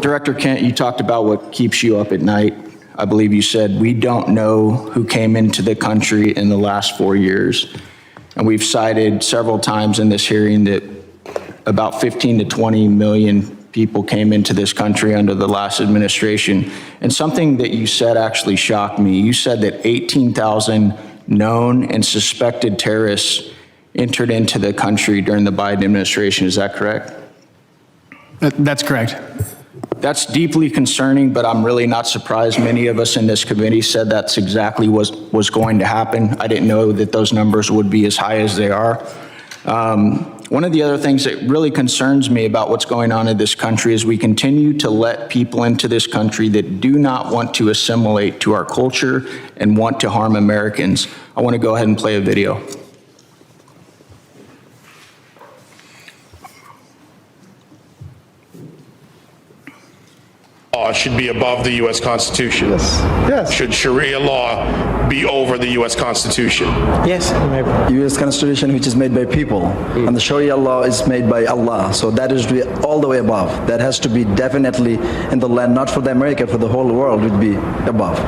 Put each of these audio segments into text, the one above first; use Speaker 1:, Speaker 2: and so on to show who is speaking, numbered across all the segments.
Speaker 1: Director Kent, you talked about what keeps you up at night. I believe you said, we don't know who came into the country in the last 4 years. And we've cited several times in this hearing that about 15 to 20 million people came into this country under the last administration. And something that you said actually shocked me. You said that 18,000 known and suspected terrorists entered into the country during the Biden administration. Is that correct?
Speaker 2: That's correct.
Speaker 1: That's deeply concerning, but I'm really not surprised. Many of us in this committee said that's exactly what was going to happen. I didn't know that those numbers would be as high as they are. One of the other things that really concerns me about what's going on in this country is we continue to let people into this country that do not want to assimilate to our culture and want to harm Americans. I want to go ahead and play a video.
Speaker 3: Law should be above the U.S. Constitution.
Speaker 4: Yes. Yes.
Speaker 3: Should Sharia law be over the U.S. Constitution?
Speaker 4: Yes.
Speaker 5: U.S. Constitution, which is made by people, and the Sharia law is made by Allah. So that is all the way above. That has to be definitely in the land, not for the America, for the whole world would be above.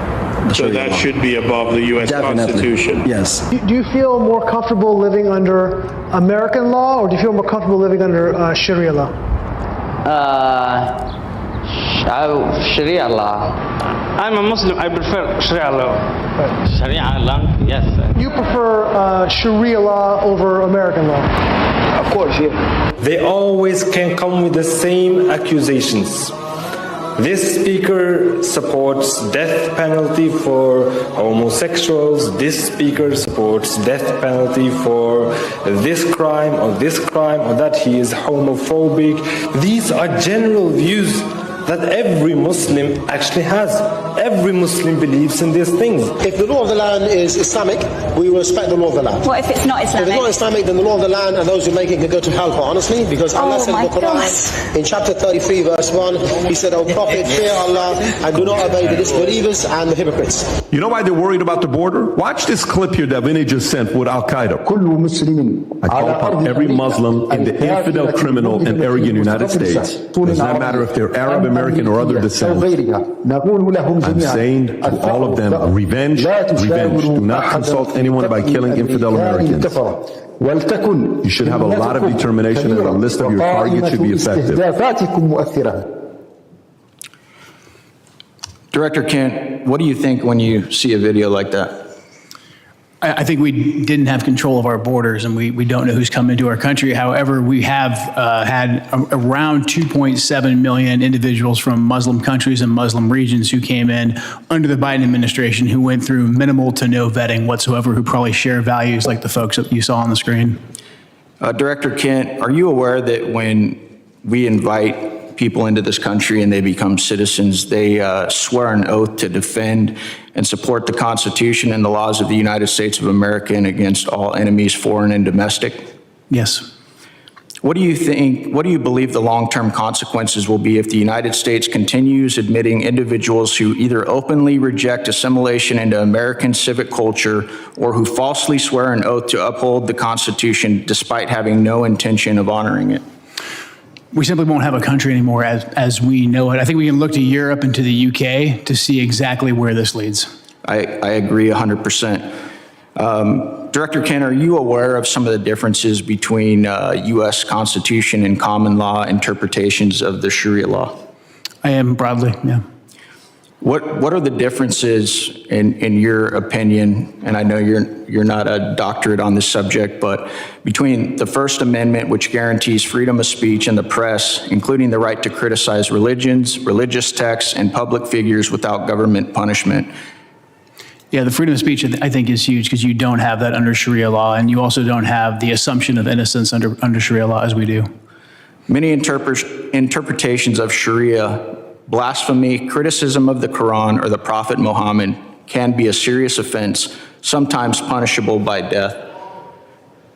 Speaker 3: So that should be above the U.S. Constitution?
Speaker 5: Yes.
Speaker 6: Do you feel more comfortable living under American law, or do you feel more comfortable living under Sharia law?
Speaker 7: Sharia law. I'm a Muslim. I prefer Sharia law. Sharia law, yes.
Speaker 6: You prefer Sharia law over American law?
Speaker 7: Of course, yeah.
Speaker 4: They always can come with the same accusations. This speaker supports death penalty for homosexuals. This speaker supports death penalty for this crime or that he is homophobic. These are general views that every Muslim actually has. Every Muslim believes in these things.
Speaker 8: If the law of the land is Islamic, we will respect the law of the land.
Speaker 9: What if it's not Islamic?
Speaker 8: If it's not Islamic, then the law of the land and those who make it can go to hellfire, honestly, because Allah said in the Quran, in chapter 33, verse 1, He said, "O Prophet, fear Allah and do not obey the disbelievers and the hypocrites."
Speaker 10: You know why they're worried about the border? Watch this clip here that Vinny just sent with Al-Qaeda. I call upon every Muslim in the infidel, criminal, and arrogant United States. Does not matter if they're Arab, American, or other descent. I'm saying to all of them, revenge, revenge. Do not consult anyone by killing infidel Americans. You should have a lot of determination, and a list of your targets should be effective.
Speaker 1: Director Kent, what do you think when you see a video like that?
Speaker 2: I think we didn't have control of our borders, and we don't know who's come into our country. However, we have had around 2.7 million individuals from Muslim countries and Muslim regions who came in under the Biden administration, who went through minimal to no vetting whatsoever, who probably share values like the folks that you saw on the screen.
Speaker 1: Director Kent, are you aware that when we invite people into this country and they become citizens, they swear an oath to defend and support the Constitution and the laws of the United States of America and against all enemies, foreign and domestic?
Speaker 2: Yes.
Speaker 1: What do you believe the long-term consequences will be if the United States continues admitting individuals who either openly reject assimilation into American civic culture or who falsely swear an oath to uphold the Constitution despite having no intention of honoring it?
Speaker 2: We simply won't have a country anymore as we know it. I think we can look to Europe and to the UK to see exactly where this leads.
Speaker 1: I agree 100%. Director Kent, are you aware of some of the differences between U.S. Constitution and common law interpretations of the Sharia law?
Speaker 2: I am broadly, yeah.
Speaker 1: What are the differences in your opinion, and I know you're not a doctorate on this subject, but between the First Amendment, which guarantees freedom of speech and the press, including the right to criticize religions, religious texts, and public figures without government punishment?
Speaker 2: Yeah, the freedom of speech, I think, is huge because you don't have that under Sharia law, and you also don't have the assumption of innocence under Sharia law as we do.
Speaker 1: Many interpretations of Sharia, blasphemy, criticism of the Quran or the Prophet Muhammad can be a serious offense, sometimes punishable by death.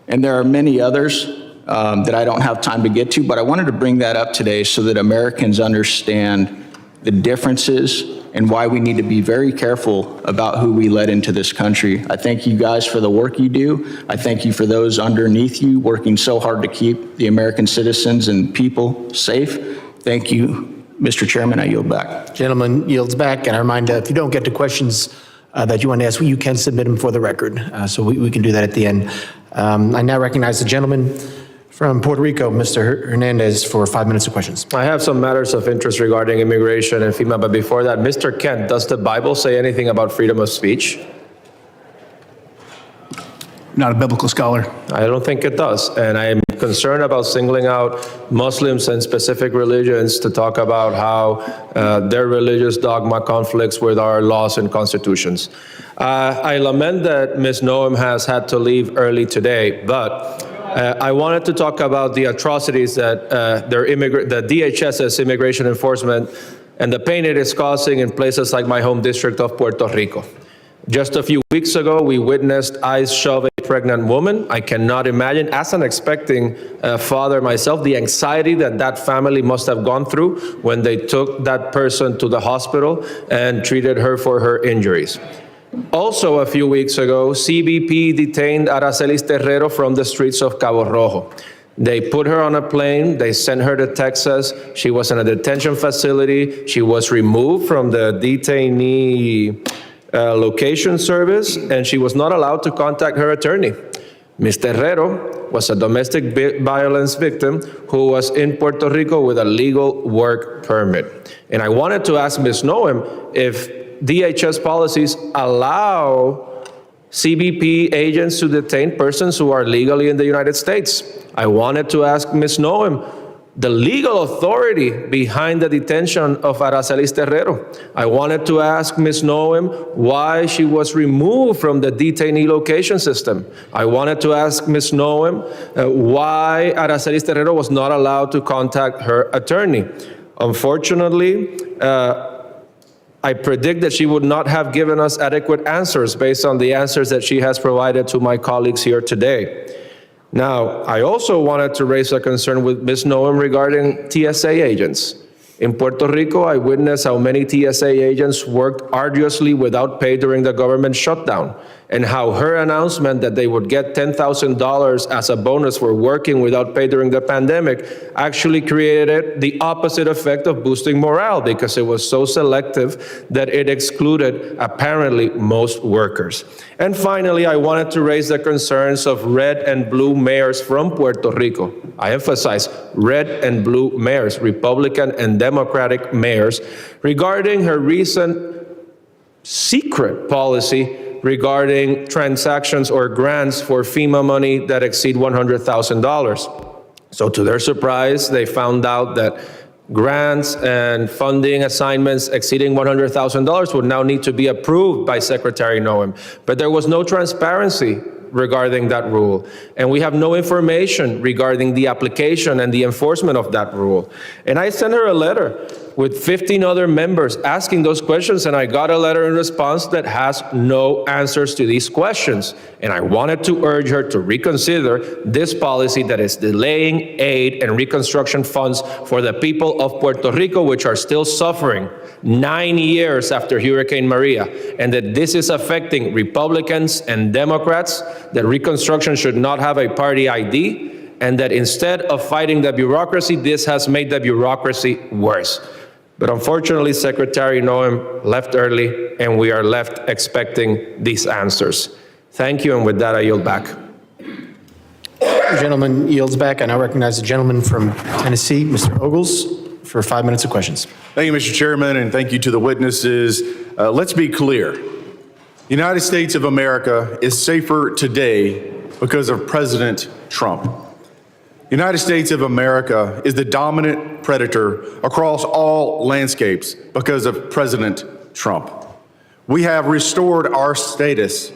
Speaker 1: And there are many others that I don't have time to get to, but I wanted to bring that up today so that Americans understand the differences, and why we need to be very careful about who we let into this country. I thank you guys for the work you do. I thank you for those underneath you working so hard to keep the American citizens and people safe. Thank you. Mr. Chairman, I yield back.
Speaker 9: Gentleman yields back, and I remind if you don't get to questions that you want to ask, you can submit them for the record, so we can do that at the end. I now recognize the gentleman from Puerto Rico, Mr. Hernandez, for 5 minutes of questions.
Speaker 11: I have some matters of interest regarding immigration and FEMA, but before that, Mr. Kent, does the Bible say anything about freedom of speech?
Speaker 2: Not a biblical scholar.
Speaker 11: I don't think it does, and I am concerned about singling out Muslims and specific religions to talk about how their religious dogma conflicts with our laws and constitutions. I lament that Ms. Noem has had to leave early today, but I wanted to talk about the atrocities that the DHS's immigration enforcement and the pain it is causing in places like my home district of Puerto Rico. Just a few weeks ago, we witnessed ICE shove a pregnant woman. I cannot imagine, as an expecting father myself, the anxiety that that family must have gone through when they took that person to the hospital and treated her for her injuries. Also, a few weeks ago, CBP detained Aracelis Terrero from the streets of Cabo Rojo. They put her on a plane, they sent her to Texas. She was in a detention facility. She was removed from the detainee location service, and she was not allowed to contact her attorney. Ms. Terrero was a domestic violence victim who was in Puerto Rico with a legal work permit. And I wanted to ask Ms. Noem if DHS policies allow CBP agents to detain persons who are legally in the United States. I wanted to ask Ms. Noem the legal authority behind the detention of Aracelis Terrero. I wanted to ask Ms. Noem why she was removed from the detainee location system. I wanted to ask Ms. Noem why Aracelis Terrero was not allowed to contact her attorney. Unfortunately, I predict that she would not have given us adequate answers based on the answers that she has provided to my colleagues here today. Now, I also wanted to raise a concern with Ms. Noem regarding TSA agents. In Puerto Rico, I witnessed how many TSA agents worked arduously without pay during the government shutdown, and how her announcement that they would get $10,000 as a bonus for working without pay during the pandemic actually created the opposite effect of boosting morale, because it was so selective that it excluded apparently most workers. And finally, I wanted to raise the concerns of red and blue mayors from Puerto Rico. I emphasize red and blue mayors, Republican and Democratic mayors, regarding her recent secret policy regarding transactions or grants for FEMA money that exceed $100,000. So to their surprise, they found out that grants and funding assignments exceeding $100,000 would now need to be approved by Secretary Noem. But there was no transparency regarding that rule, and we have no information regarding the application and the enforcement of that rule. And I sent her a letter with 15 other members asking those questions, and I got a letter in response that has no answers to these questions. And I wanted to urge her to reconsider this policy that is delaying aid and reconstruction funds for the people of Puerto Rico, which are still suffering 9 years after Hurricane Maria, and that this is affecting Republicans and Democrats, that reconstruction should not have a party ID, and that instead of fighting the bureaucracy, this has made the bureaucracy worse. But unfortunately, Secretary Noem left early, and we are left expecting these answers. Thank you, and with that, I yield back.
Speaker 9: The gentleman yields back. I now recognize the gentleman from Tennessee, Mr. Ogles, for 5 minutes of questions.
Speaker 12: Thank you, Mr. Chairman, and thank you to the witnesses. Let's be clear. The United States of America is safer today because of President Trump. The United States of America is the dominant predator across all landscapes because of President Trump. We have restored our status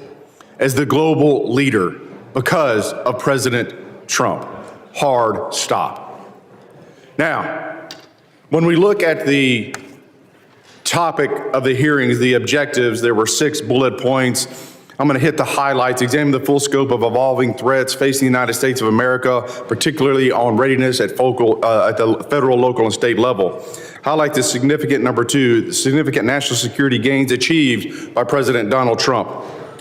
Speaker 12: as the global leader because of President Trump. Hard stop. Now, when we look at the topic of the hearings, the objectives, there were 6 bullet points. I'm going to hit the highlights, examine the full scope of evolving threats facing the United States of America, particularly on readiness at the federal, local, and state level. Highlight the significant, number two, the significant national security gains achieved by President Donald Trump.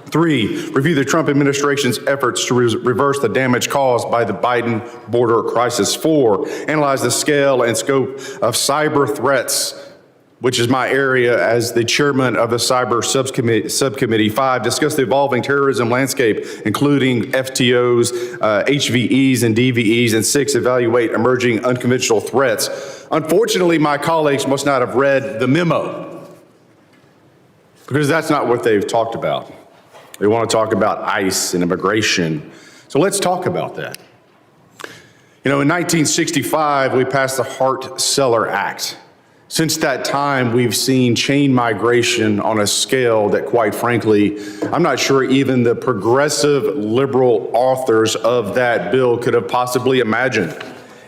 Speaker 12: 3, review the Trump administration's efforts to reverse the damage caused by the Biden border crisis. 4, analyze the scale and scope of cyber threats, which is my area as the chairman of the cyber subcommittee. 5, discuss the evolving terrorism landscape, including FTOs, HVEs, and DVEs. And 6, evaluate emerging unconventional threats. Unfortunately, my colleagues must not have read the memo, because that's not what they've talked about. They want to talk about ICE and immigration. So let's talk about that. You know, in 1965, we passed the Hart-Celler Act. Since that time, we've seen chain migration on a scale that, quite frankly, I'm not sure even the progressive liberal authors of that bill could have possibly imagined.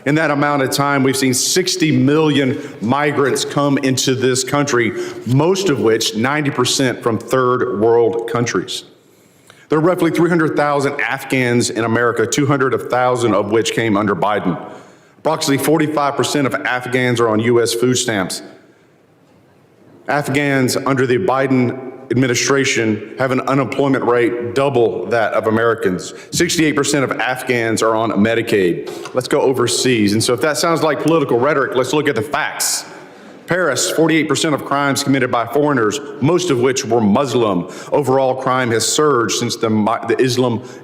Speaker 12: In that amount of time, we've seen 60 million migrants come into this country, most of which, 90%, from third world countries. There are roughly 300,000 Afghans in America, 200,000 of which came under Biden. Approximately 45% of Afghans are on U.S. food stamps. Afghans under the Biden administration have an unemployment rate double that of Americans. 68% of Afghans are on Medicaid. Let's go overseas. And so if that sounds like political rhetoric, let's look at the facts. Paris, 48% of crimes committed by foreigners, most of which were Muslim. Overall crime has surged since the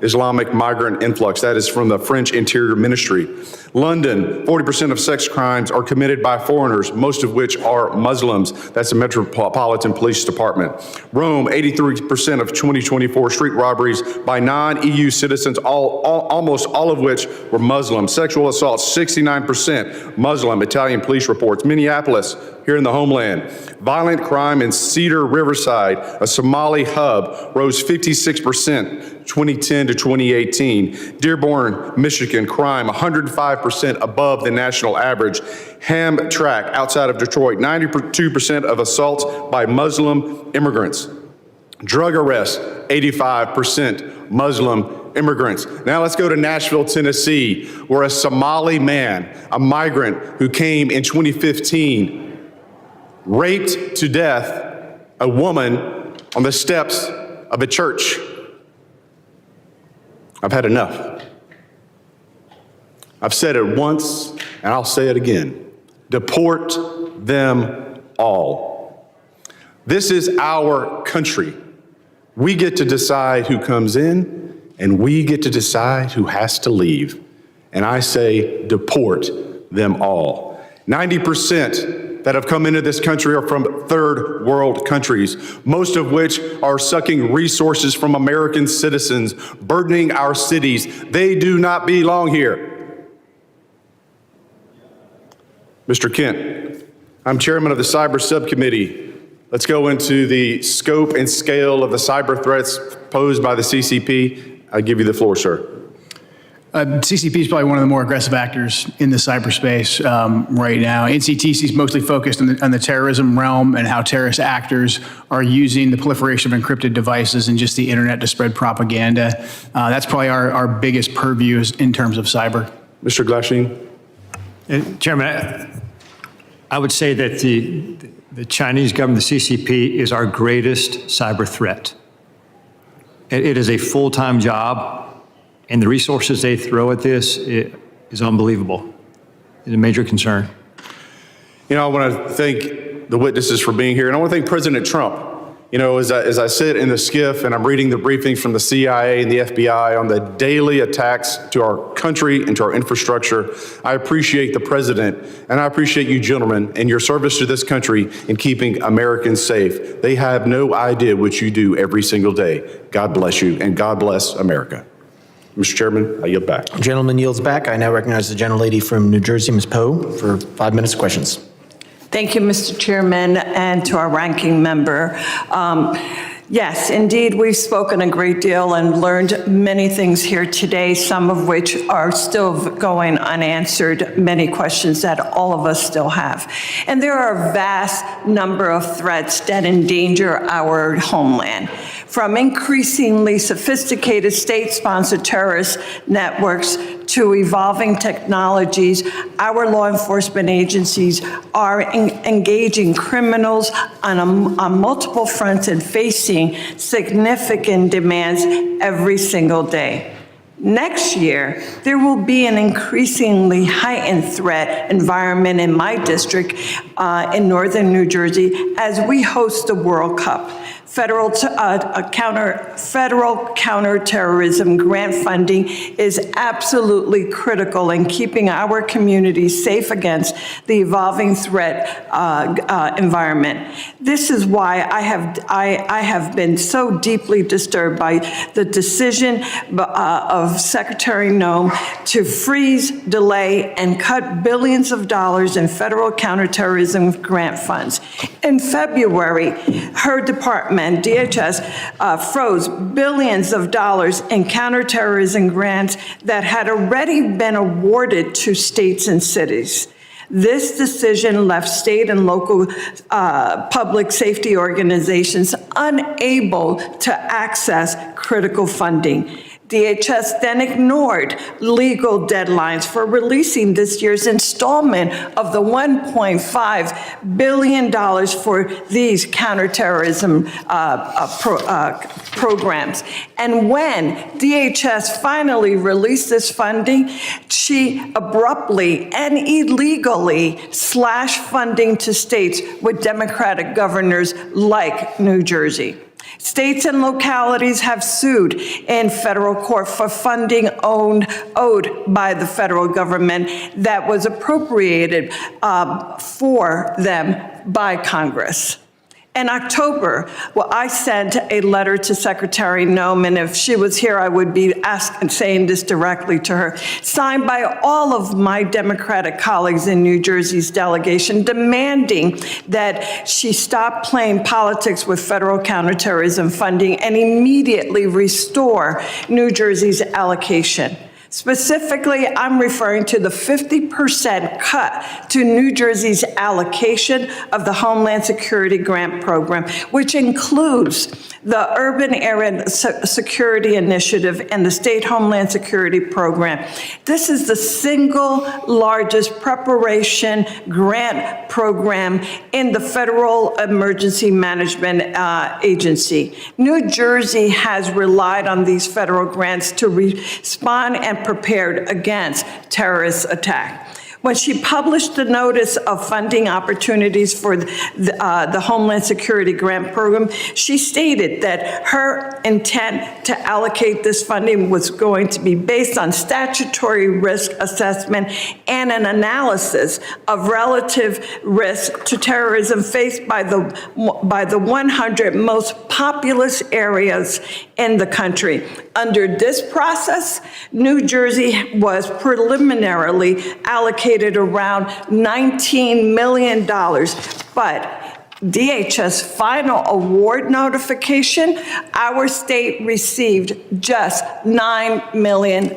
Speaker 12: Islamic migrant influx. That is from the French Interior Ministry. London, 40% of sex crimes are committed by foreigners, most of which are Muslims. That's the Metropolitan Police Department. Rome, 83% of 2024 street robberies by non-EU citizens, almost all of which were Muslim. Sexual assaults, 69% Muslim, Italian police reports. Minneapolis, here in the homeland. Violent crime in Cedar Riverside, a Somali hub, rose 56%, 2010 to 2018. Dearborn, Michigan, crime 105% above the national average. Hamtramck, outside of Detroit, 92% of assaults by Muslim immigrants. Drug arrests, 85% Muslim immigrants. Now let's go to Nashville, Tennessee, where a Somali man, a migrant who came in 2015, raped to death a woman on the steps of a church. I've had enough. I've said it once, and I'll say it again. Deport them all. This is our country. We get to decide who comes in, and we get to decide who has to leave. And I say, deport them all. 90% that have come into this country are from third world countries, most of which are sucking resources from American citizens, burdening our cities. They do not belong here. Mr. Kent, I'm chairman of the Cyber Subcommittee. Let's go into the scope and scale of the cyber threats posed by the CCP. I give you the floor, sir.
Speaker 2: CCP is probably one of the more aggressive actors in the cyberspace right now. NCTC is mostly focused on the terrorism realm and how terrorist actors are using the proliferation of encrypted devices and just the internet to spread propaganda. That's probably our biggest purview in terms of cyber.
Speaker 12: Mr. Glasheen.
Speaker 13: Chairman, I would say that the Chinese government, the CCP, is our greatest cyber threat. It is a full-time job. And the resources they throw at this is unbelievable. It's a major concern.
Speaker 12: You know, I want to thank the witnesses for being here. And I want to thank President Trump. You know, as I sit in the skiff and I'm reading the briefings from the CIA and the FBI on the daily attacks to our country and to our infrastructure, I appreciate the president and I appreciate you gentlemen and your service to this country in keeping Americans safe. They have no idea what you do every single day. God bless you and God bless America. Mr. Chairman, I yield back.
Speaker 9: Gentleman yields back. I now recognize the gentlelady from New Jersey, Ms. Poe, for 5 minutes of questions.
Speaker 14: Thank you, Mr. Chairman, and to our ranking member. Yes, indeed, we've spoken a great deal and learned many things here today, some of which are still going unanswered, many questions that all of us still have. And there are a vast number of threats that endanger our homeland. from increasingly sophisticated state-sponsored terrorist networks to evolving technologies, our law enforcement agencies are engaging criminals on multiple fronts and facing significant demands every single day. Next year, there will be an increasingly heightened threat environment in my district in northern New Jersey as we host the World Cup. Federal counterterrorism grant funding is absolutely critical in keeping our communities safe against the evolving threat environment. This is why I have been so deeply disturbed by the decision of Secretary Noem to freeze, delay, and cut billions of dollars in federal counterterrorism grant funds. In February, her department, DHS, froze billions of dollars in counterterrorism grants that had already been awarded to states and cities. This decision left state and local public safety organizations unable to access critical funding. DHS then ignored legal deadlines for releasing this year's installment of the $1.5 billion for these counterterrorism programs. And when DHS finally released this funding, she abruptly and illegally slashed funding to states with Democratic governors like New Jersey. States and localities have sued in federal court for funding owed by the federal government that was appropriated for them by Congress. In October, I sent a letter to Secretary Noem, and if she was here, I would be saying this directly to her, signed by all of my Democratic colleagues in New Jersey's delegation, demanding that she stop playing politics with federal counterterrorism funding and immediately restore New Jersey's allocation. Specifically, I'm referring to the 50% cut to New Jersey's allocation of the Homeland Security Grant Program, which includes the Urban Area Security Initiative and the State Homeland Security Program. This is the single largest preparation grant program in the Federal Emergency Management Agency. New Jersey has relied on these federal grants to respond and prepared against terrorist attack. When she published the notice of funding opportunities for the Homeland Security Grant Program, she stated that her intent to allocate this funding was going to be based on statutory risk assessment and an analysis of relative risk to terrorism faced by the 100 most populous areas in the country. Under this process, New Jersey was preliminarily allocated around $19 million, but DHS final award notification, our state received just $9 million.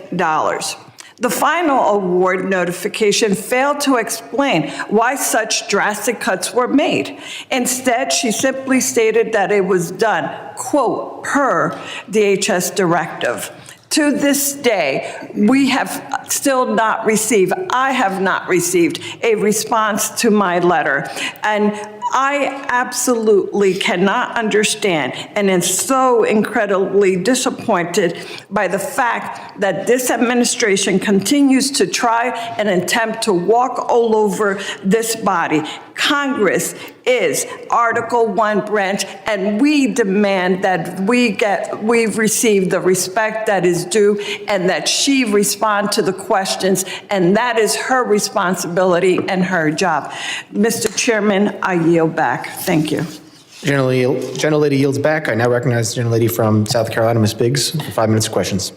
Speaker 14: The final award notification failed to explain why such drastic cuts were made. Instead, she simply stated that it was done, quote, per DHS directive. To this day, we have still not received, I have not received a response to my letter. And I absolutely cannot understand and am so incredibly disappointed by the fact that this administration continues to try and attempt to walk all over this body. Congress is Article 1 branch, and we demand that we've received the respect that is due and that she respond to the questions, and that is her responsibility and her job. Mr. Chairman, I yield back. Thank you.
Speaker 9: Gentlelady yields back. I now recognize the gentlelady from South Carolina, Ms. Biggs, for 5 minutes of questions.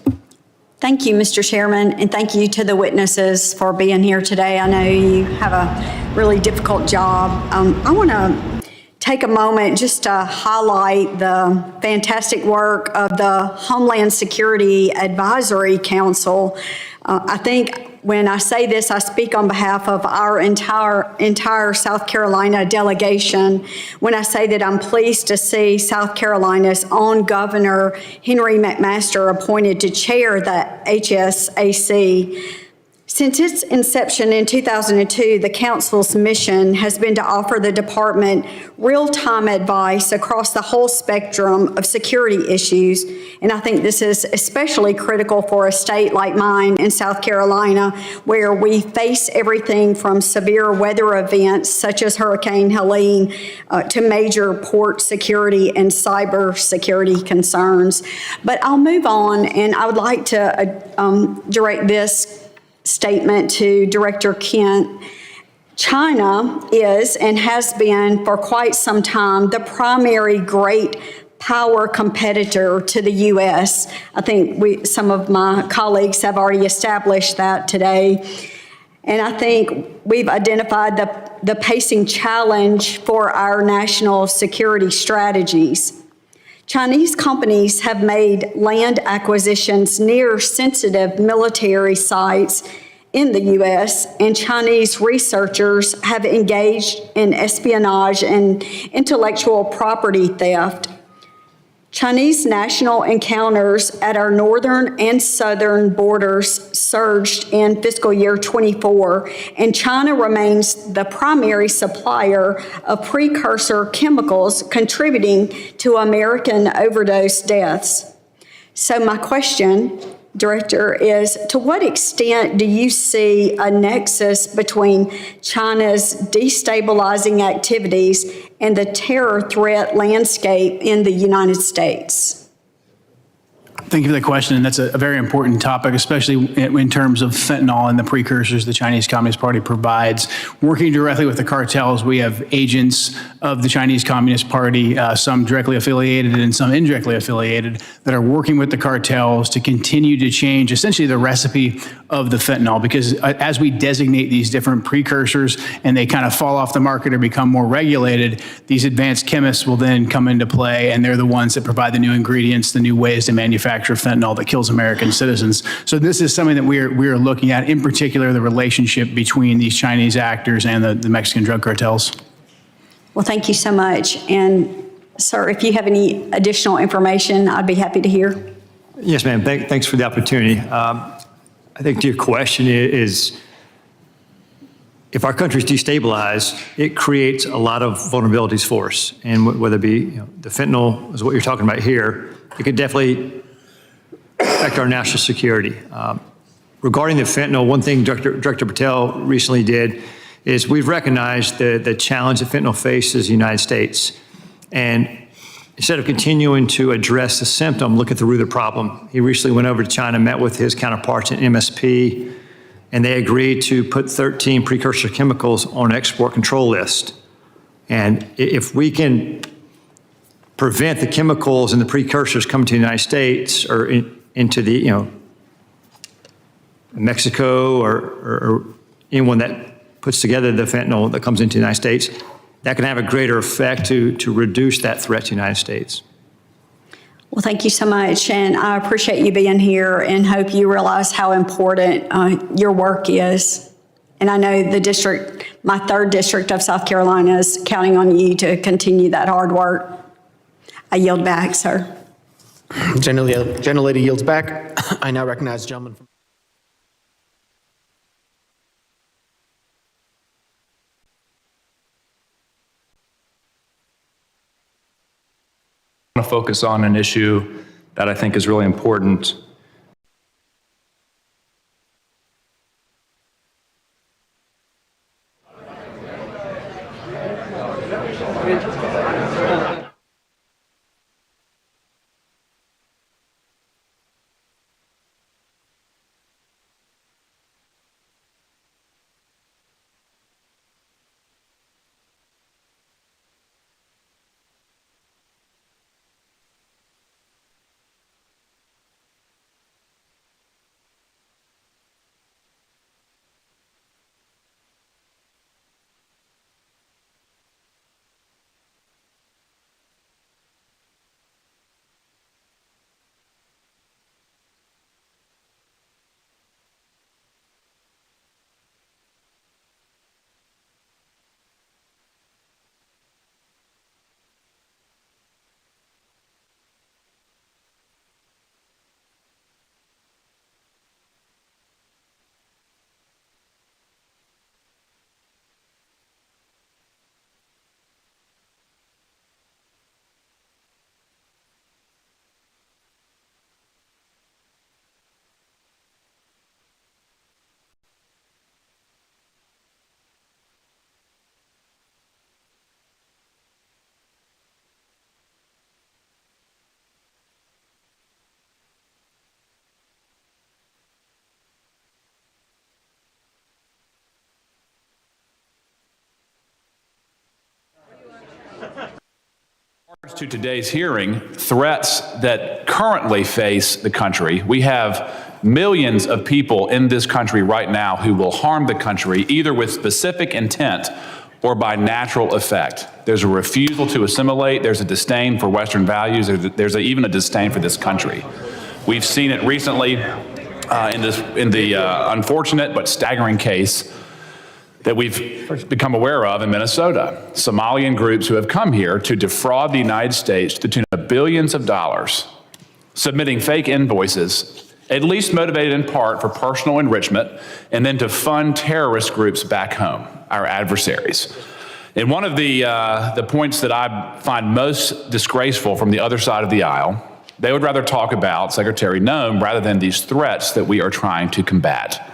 Speaker 15: Thank you, Mr. Chairman, and thank you to the witnesses for being here today. I know you have a really difficult job. I want to take a moment just to highlight the fantastic work of the Homeland Security Advisory Council. I think when I say this, I speak on behalf of our entire South Carolina delegation when I say that I'm pleased to see South Carolina's own Governor Henry McMaster appointed to chair the HSAC. Since its inception in 2002, the Council's mission has been to offer the department real-time advice across the whole spectrum of security issues, and I think this is especially critical for a state like mine in South Carolina, where we face everything from severe weather events such as Hurricane Helene to major port security and cyber security concerns. But I'll move on, and I would like to direct this statement to Director Kent. China is and has been for quite some time the primary great power competitor to the U.S. I think some of my colleagues have already established that today. And I think we've identified the pacing challenge for our national security strategies. Chinese companies have made land acquisitions near sensitive military sites in the U.S., and Chinese researchers have engaged in espionage and intellectual property theft. Chinese national encounters at our northern and southern borders surged in fiscal year 24, and China remains the primary supplier of precursor chemicals contributing to American overdose deaths. So my question, Director, is to what extent do you see a nexus between China's destabilizing activities and the terror threat landscape in the United States?
Speaker 2: Thank you for the question, and that's a very important topic, especially in terms of fentanyl and the precursors the Chinese Communist Party provides. Working directly with the cartels, we have agents of the Chinese Communist Party, some directly affiliated and some indirectly affiliated, that are working with the cartels to continue to change essentially the recipe of the fentanyl, because as we designate these different precursors and they kind of fall off the market or become more regulated, these advanced chemists will then come into play, and they're the ones that provide the new ingredients, the new ways to manufacture fentanyl that kills American citizens. So this is something that we are looking at, in particular the relationship between these Chinese actors and the Mexican drug cartels.
Speaker 15: Well, thank you so much. And sir, if you have any additional information, I'd be happy to hear.
Speaker 13: Yes, ma'am. Thanks for the opportunity. I think to your question is, if our country's destabilized, it creates a lot of vulnerabilities for us. And whether it be the fentanyl is what you're talking about here, it could definitely affect our national security. Regarding the fentanyl, one thing Director Patel recently did is we've recognized the challenge that fentanyl faces the United States. And instead of continuing to address the symptom, look at the root of the problem. He recently went over to China, met with his counterparts in MSP, and they agreed to put 13 precursor chemicals on an export control list. And if we can prevent the chemicals and the precursors coming to the United States or into the, Mexico or anyone that puts together the fentanyl that comes into the United States, that can have a greater effect to reduce that threat to the United States.
Speaker 15: Well, thank you so much, and I appreciate you being here and hope you realize how important your work is. And I know the district, my 3rd district of South Carolina, is counting on you to continue that hard work. I yield back, sir.
Speaker 9: Gentlelady yields back. I now recognize the gentleman from
Speaker 16: I want to focus on an issue that I think is really important.
Speaker 17: to today's hearing, threats that currently face the country. We have millions of people in this country right now who will harm the country either with specific intent or by natural effect. There's a refusal to assimilate, there's a disdain for Western values, there's even a disdain for this country. We've seen it recently in the unfortunate but staggering case that we've become aware of in Minnesota. Somalian groups who have come here to defraud the United States to the tune of billions of dollars, submitting fake invoices, at least motivated in part for personal enrichment, and then to fund terrorist groups back home, our adversaries. And one of the points that I find most disgraceful from the other side of the aisle, they would rather talk about Secretary Noem rather than these threats that we are trying to combat.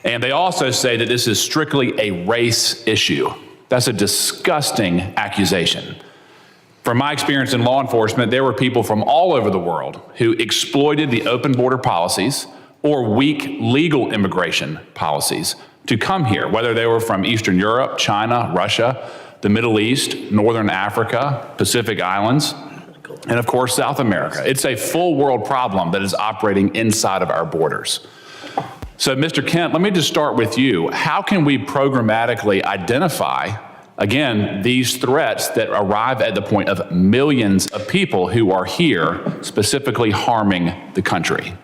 Speaker 17: And they also say that this is strictly a race issue. That's a disgusting accusation. From my experience in law enforcement, there were people from all over the world who exploited the open border policies or weak legal immigration policies to come here, whether they were from Eastern Europe, China, Russia, the Middle East, Northern Africa, Pacific Islands, and of course, South America. It's a full world problem that is operating inside of our borders. So, Mr. Kent, let me just start with you. How can we programmatically identify, again, these threats that arrive at the point of millions of people who are here specifically harming the country?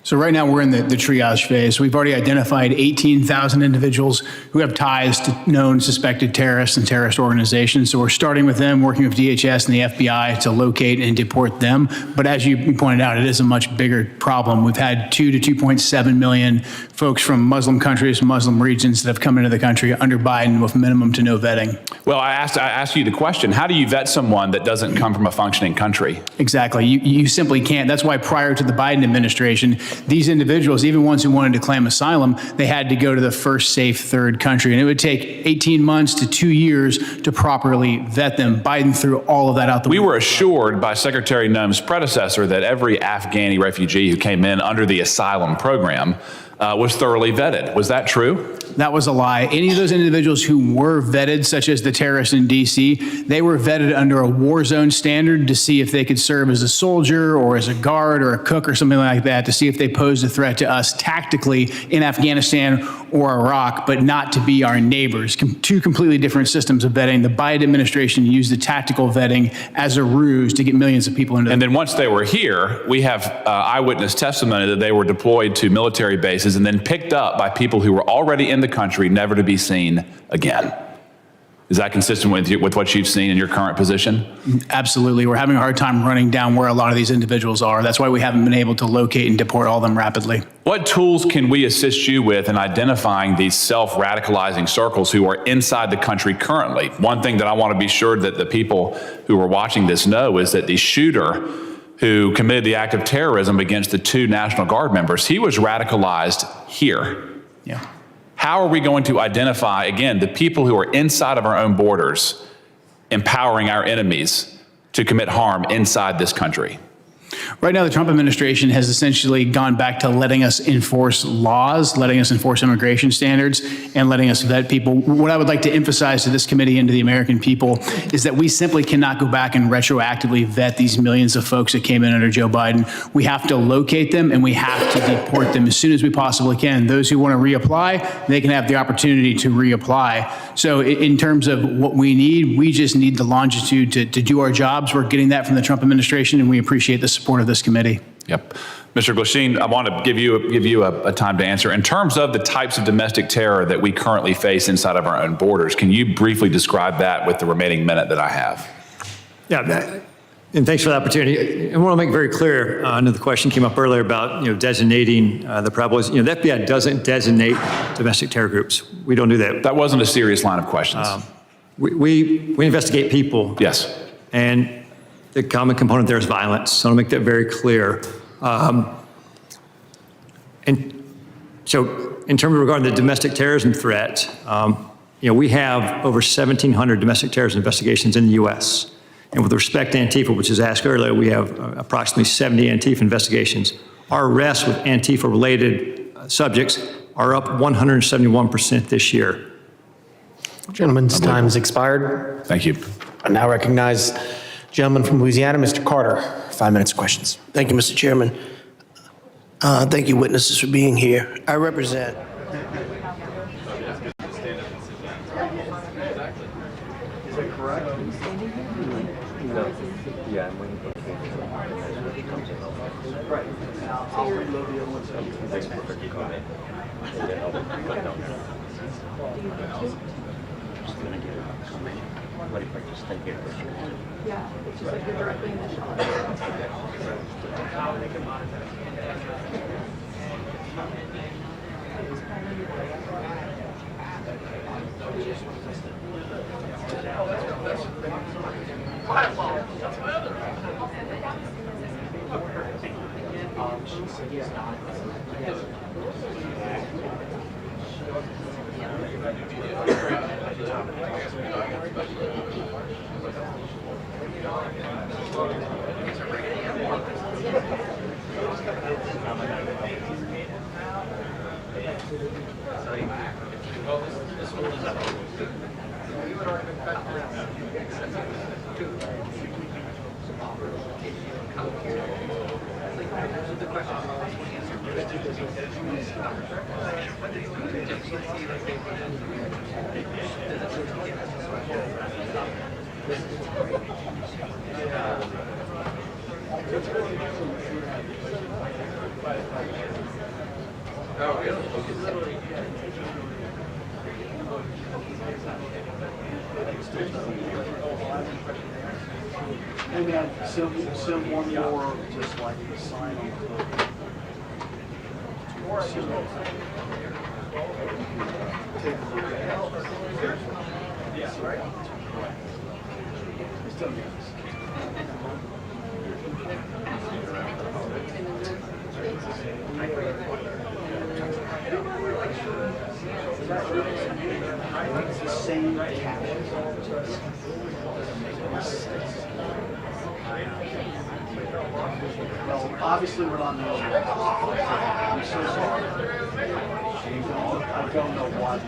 Speaker 2: So right now we're in the triage phase. We've already identified 18,000 individuals who have ties to known suspected terrorists and terrorist organizations. So we're starting with them, working with DHS and the FBI to locate and deport them. But as you pointed out, it is a much bigger problem. We've had 2 to 2.7 million folks from Muslim countries, Muslim regions that have come into the country under Biden with minimum to no vetting.
Speaker 17: Well, I asked you the question, how do you vet someone that doesn't come from a functioning country?
Speaker 2: Exactly. You simply can't. That's why prior to the Biden administration, these individuals, even ones who wanted to claim asylum, they had to go to the first safe third country. And it would take 18 months to 2 years to properly vet them. Biden threw all of that out the window.
Speaker 17: We were assured by Secretary Noem's predecessor that every Afghani refugee who came in under the asylum program was thoroughly vetted. Was that true?
Speaker 2: That was a lie. Any of those individuals who were vetted, such as the terrorists in D.C., they were vetted under a war zone standard to see if they could serve as a soldier or as a guard or a cook or something like that, to see if they posed a threat to us tactically in Afghanistan or Iraq, but not to be our neighbors. Two completely different systems of vetting. The Biden administration used the tactical vetting as a ruse to get millions of people into.
Speaker 17: And then once they were here, we have eyewitness testimony that they were deployed to military bases and then picked up by people who were already in the country, never to be seen again. Is that consistent with what you've seen in your current position?
Speaker 2: Absolutely. We're having a hard time running down where a lot of these individuals are. That's why we haven't been able to locate and deport all of them rapidly.
Speaker 17: What tools can we assist you with in identifying these self-radicalizing circles who are inside the country currently? One thing that I want to be sure that the people who are watching this know is that the shooter who committed the act of terrorism against the 2 National Guard members, he was radicalized here.
Speaker 2: Yeah.
Speaker 17: How are we going to identify, again, the people who are inside of our own borders, empowering our enemies to commit harm inside this country?
Speaker 2: Right now, the Trump administration has essentially gone back to letting us enforce laws, letting us enforce immigration standards, and letting us vet people. What I would like to emphasize to this committee and to the American people is that we simply cannot go back and retroactively vet these millions of folks that came in under Joe Biden. We have to locate them and we have to deport them as soon as we possibly can. Those who want to reapply, they can have the opportunity to reapply. So in terms of what we need, we just need the longitude to do our jobs. We're getting that from the Trump administration, and we appreciate the support of this committee.
Speaker 17: Yep. Mr. Glasheen, I want to give you a time to answer. In terms of the types of domestic terror that we currently face inside of our own borders, can you briefly describe that with the remaining minute that I have?
Speaker 13: Yeah, and thanks for the opportunity. I want to make very clear, I know the question came up earlier about designating the problems. The FBI doesn't designate domestic terror groups. We don't do that.
Speaker 17: That wasn't a serious line of questions.
Speaker 13: We investigate people.
Speaker 17: Yes.
Speaker 13: And the common component there is violence. So I want to make that very clear. And so in terms of regarding the domestic terrorism threat, we have over 1,700 domestic terrorism investigations in the U.S. And with respect to Antifa, which was asked earlier, we have approximately 70 Antifa investigations. Our arrests with Antifa-related subjects are up 171% this
Speaker 9: Gentleman's time has expired.
Speaker 17: Thank you.
Speaker 9: I now recognize Gentleman from Louisiana, Mr. Carter, 5 minutes of questions.
Speaker 18: Thank you, Mr. Chairman. Thank you, witnesses, for being here. I represent.
Speaker 12: Is that correct? No. Yeah, I'm waiting for the right. I'll reload the other one. That's perfect. What if I just take it? Yeah, it's just like you're directly in the shot.
Speaker 19: Maybe I'd send one more, just like the sign on the book. Take a look at it. Yeah, right. Still yes. It's the same caption. Well, obviously we're not knowing. I'm so sorry. I don't know what.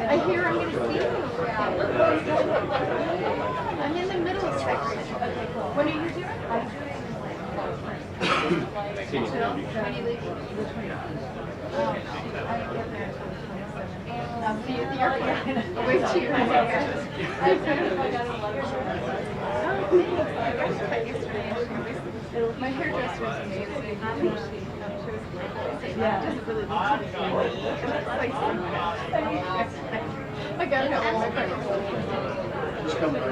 Speaker 20: I hear I'm going to see you. I'm in the middle of section. When are you doing? When you leave? I'll see you at the airport. Wait till you're my hairdresser is amazing. Yeah, just really I gotta have all my credits.
Speaker 19: Just come right.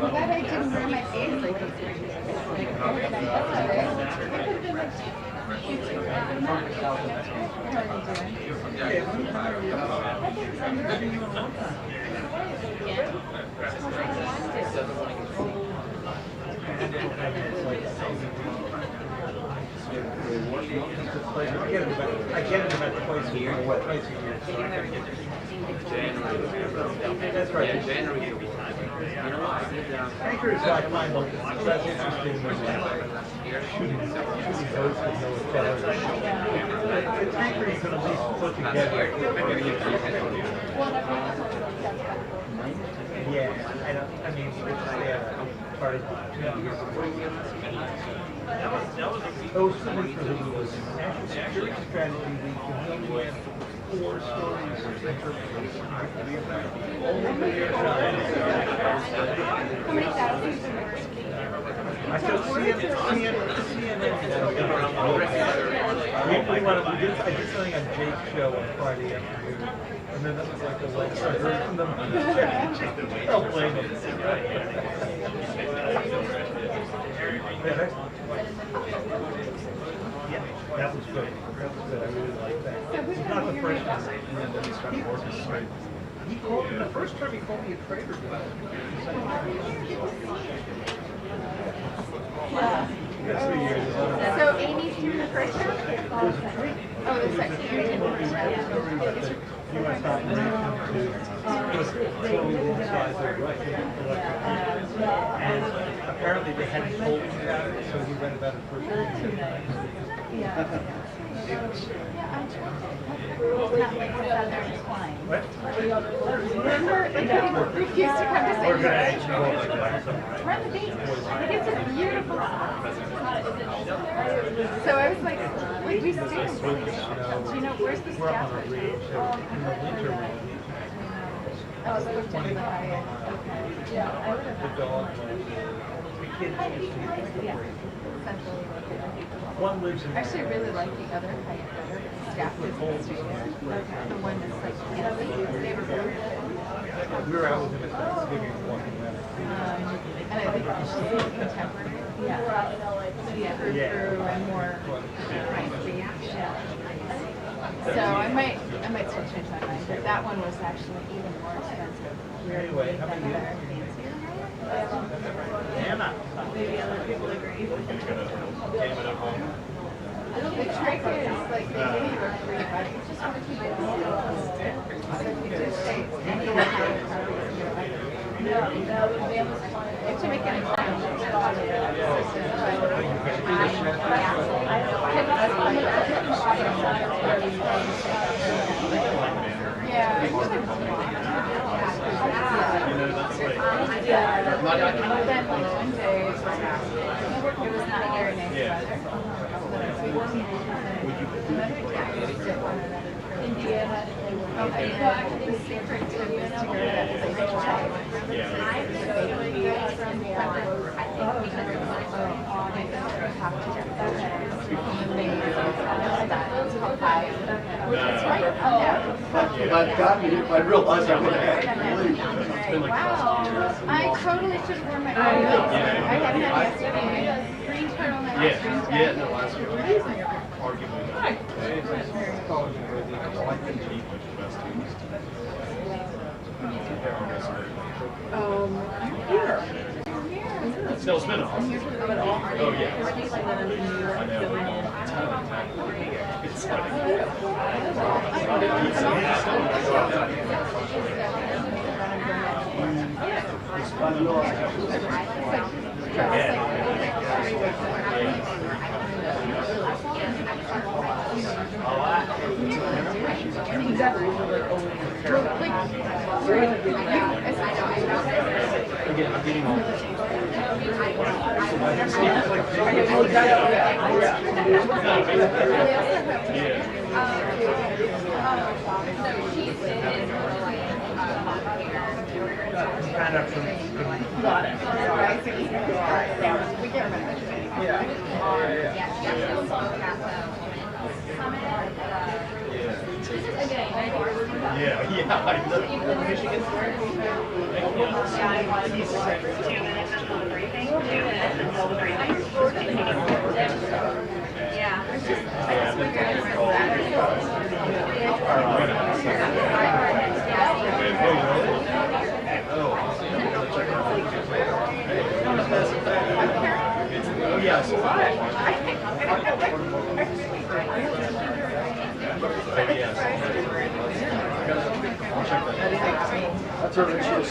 Speaker 20: I'm glad I didn't wear my face like this.
Speaker 19: I can't remember twice a year. What twice a year? So I gotta get there. That's right. Yeah, January will be time. Anchor is like mine. That's interesting. Shooting those with no fellas. The tanker you can at least put together. Yeah, I mean, it's part of those things for who was national security strategy. We can 4 stories of I said CNN funny one. I did something on Jake's show on Friday afternoon, and then that was like the Alexa version of them. I'll blame it. Yeah, that was good. That was good. I really liked that. It's not the first time, and then he started working straight. He called me, the first time he called me a traitor.
Speaker 20: So Amy's doing the first round? Oh, the second round.
Speaker 19: You want to stop and and apparently they hadn't told him about it, so he read about it first. What?
Speaker 20: Remember, we used to come to
Speaker 19: We're
Speaker 20: St.
Speaker 19: going to
Speaker 20: We're on the beach. I think it's a beautiful spot. So I was like, wait, we stayed in St. Do you know, where's the
Speaker 19: We're up
Speaker 20: staff?
Speaker 19: on a ridge, so in the winter,
Speaker 20: Oh, so it's just okay. Yeah, I would
Speaker 19: the
Speaker 20: have.
Speaker 19: dog, the kids,
Speaker 20: Yeah. Essentially.
Speaker 19: one lives in.
Speaker 20: Actually, I really like the other height better. The staff is the one that's like, they were very
Speaker 19: We were out with him at Thanksgiving walking around.
Speaker 20: and I think she's contemporary. Yeah. For a more pricey. So I might change my mind, but that one was actually even more expensive.
Speaker 19: Anyway, how about you? Anna.
Speaker 20: Maybe other people agree. The trick is, like, they give you a free bike, it's just want to keep it still. So if you just say, anywhere how to cover your bike. You have to make an account.
Speaker 19: I realized I would have.
Speaker 20: Wow. I totally should have worn my own boots. I had them yesterday. Green turtleneck.
Speaker 19: Yeah, no, last year.
Speaker 20: Here.
Speaker 19: No, it's been off. Oh, yeah. I know. It's Again, I'm getting all kind of got it. Yeah, I know. Michigan Square. That's our issues.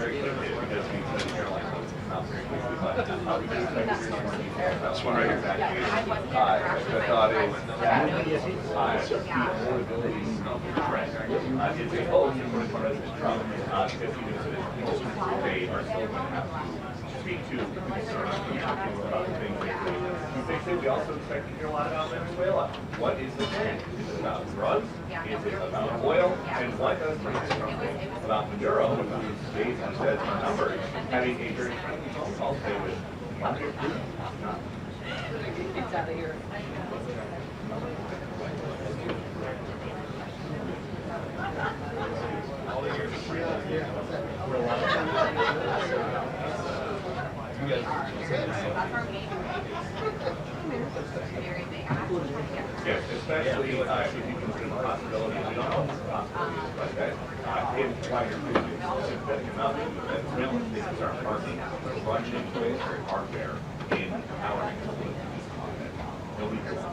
Speaker 21: We also expect to hear a lot about Venezuela. What is the plan? Is it about drugs? Is it about oil? And what does President Trump think about Maduro, who states and says in numbers, having a very friendly phone call today with
Speaker 20: It's out of here.
Speaker 21: Yes, especially if you consider the possibility, we don't know what the possibility is, but that if while you're setting them up, Venezuelan citizens are parking Russian military hardware in our facilities. They'll be here.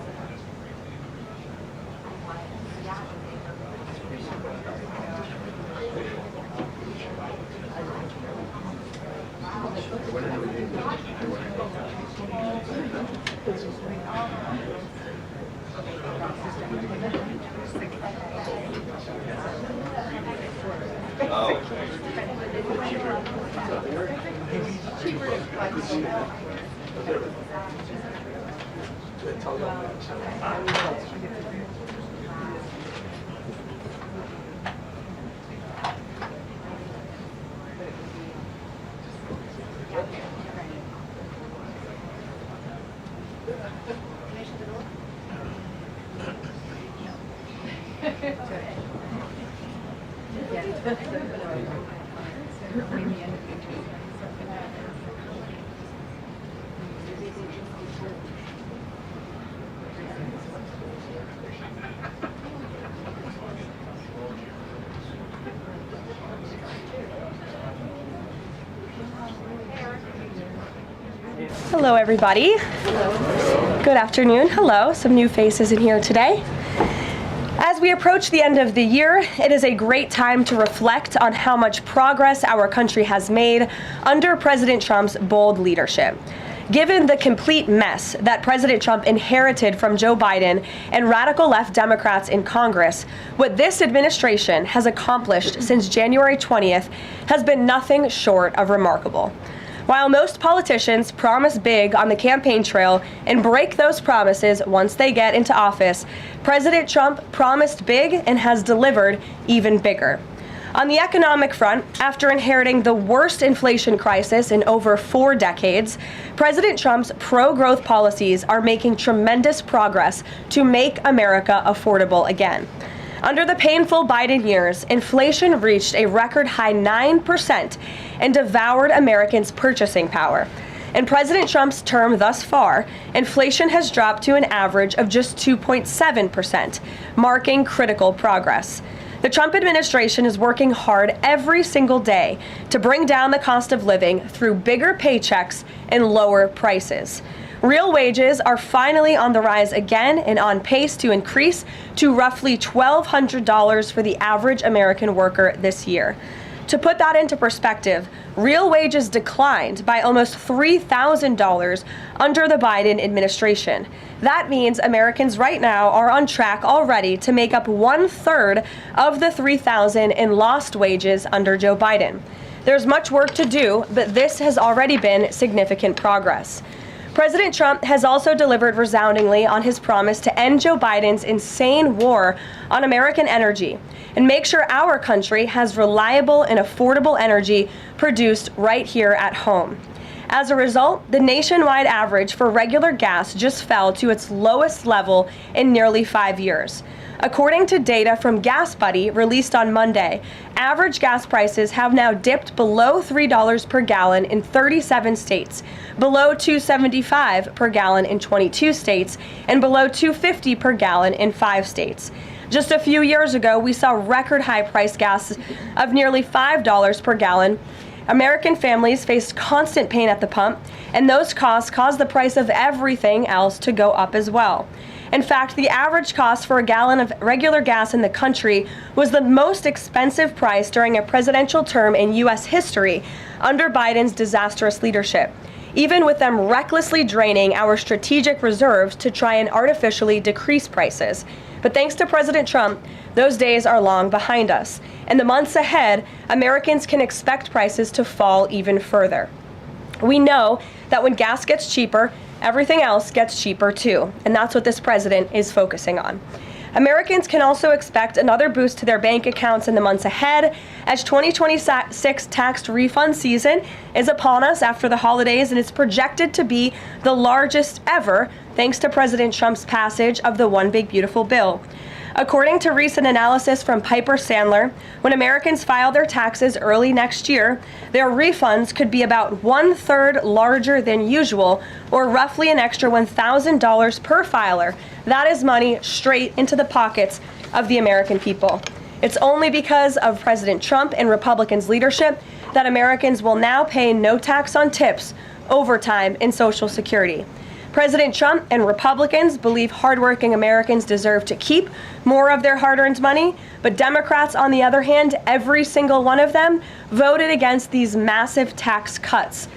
Speaker 22: Hello, everybody. Good afternoon. Hello. Some new faces in here today. As we approach the end of the year, it is a great time to reflect on how much progress our country has made under President Trump's bold leadership. Given the complete mess that President Trump inherited from Joe Biden and radical left Democrats in Congress, what this administration has accomplished since January 20th has been nothing short of remarkable. While most politicians promise big on the campaign trail and break those promises once they get into office, President Trump promised big and has delivered even bigger. On the economic front, after inheriting the worst inflation crisis in over 4 decades, President Trump's pro-growth policies are making tremendous progress to make America affordable again. Under the painful Biden years, inflation reached a record high 9% and devoured Americans' purchasing power. In President Trump's term thus far, inflation has dropped to an average of just 2.7%, marking critical progress. The Trump administration is working hard every single day to bring down the cost of living through bigger paychecks and lower prices. Real wages are finally on the rise again and on pace to increase to roughly $1,200 for the average American worker this year. To put that into perspective, real wages declined by almost $3,000 under the Biden administration. That means Americans right now are on track already to make up 1/3 of the $3,000 in lost wages under Joe Biden. There's much work to do, but this has already been significant progress. President Trump has also delivered resoundingly on his promise to end Joe Biden's insane war on American energy and make sure our country has reliable and affordable energy produced right here at home. As a result, the nationwide average for regular gas just fell to its lowest level in nearly 5 years. According to data from Gas Buddy released on Monday, average gas prices have now dipped below $3 per gallon in 37 states, below $2.75 per gallon in 22 states, and below $2.50 per gallon in 5 states. Just a few years ago, we saw record high price gas of nearly $5 per gallon. American families faced constant pain at the pump, and those costs caused the price of everything else to go up as well. In fact, the average cost for a gallon of regular gas in the country was the most expensive price during a presidential term in U.S. history under Biden's disastrous leadership, even with them recklessly draining our strategic reserves to try and artificially decrease prices. But thanks to President Trump, those days are long behind us. In the months ahead, Americans can expect prices to fall even further. We know that when gas gets cheaper, everything else gets cheaper too, and that's what this president is focusing on. Americans can also expect another boost to their bank accounts in the months ahead, as 2026 tax refund season is upon us after the holidays, and it's projected to be the largest ever thanks to President Trump's passage of the One Big Beautiful Bill. According to recent analysis from Piper Sandler, when Americans file their taxes early next year, their refunds could be about 1/3 larger than usual, or roughly an extra $1,000 per filer. That is money straight into the pockets of the American people. It's only because of President Trump and Republicans' leadership that Americans will now pay no tax on tips, overtime, and Social Security. President Trump and Republicans believe hardworking Americans deserve to keep more of their hard-earned money, but Democrats, on the other hand, every single one of them, voted against these massive tax cuts.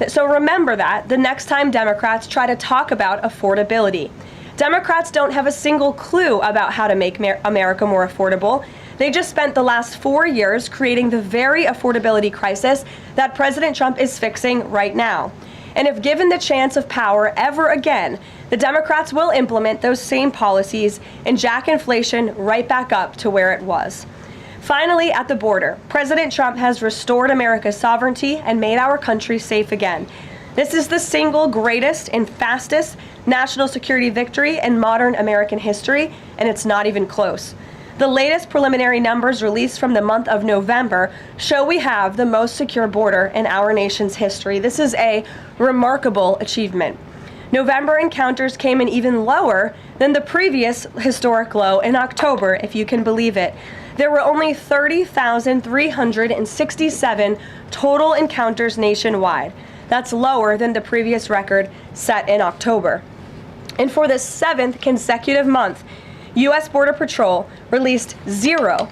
Speaker 22: So remember that the next time Democrats try to talk about affordability. Democrats don't have a single clue about how to make America more affordable. They just spent the last 4 years creating the very affordability crisis that President Trump is fixing right now. And if given the chance of power ever again, the Democrats will implement those same policies and jack inflation right back up to where it was. Finally, at the border, President Trump has restored America's sovereignty and made our country safe again. This is the single greatest and fastest national security victory in modern American history, and it's not even close. The latest preliminary numbers released from the month of November show we have the most secure border in our nation's history. This is a remarkable achievement. November encounters came in even lower than the previous historic low in October, if you can believe it. There were only 30,367 total encounters nationwide. That's lower than the previous record set in October. And for the 7th consecutive month, U.S. Border Patrol released 0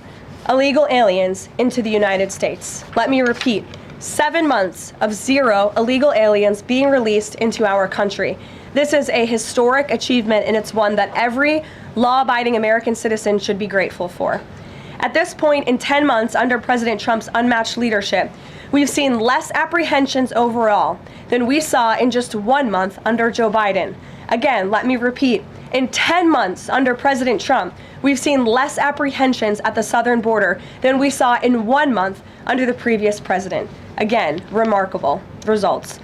Speaker 22: illegal aliens into the United States. Let me repeat, 7 months of 0 illegal aliens being released into our country. This is a historic achievement, and it's one that every law-abiding American citizen should be grateful for. At this point, in 10 months under President Trump's unmatched leadership, we've seen less apprehensions overall than we saw in just 1 month under Joe Biden. Again, let me repeat, in 10 months under President Trump, we've seen less apprehensions at the southern border than we saw in 1 month under the previous president. Again, remarkable results.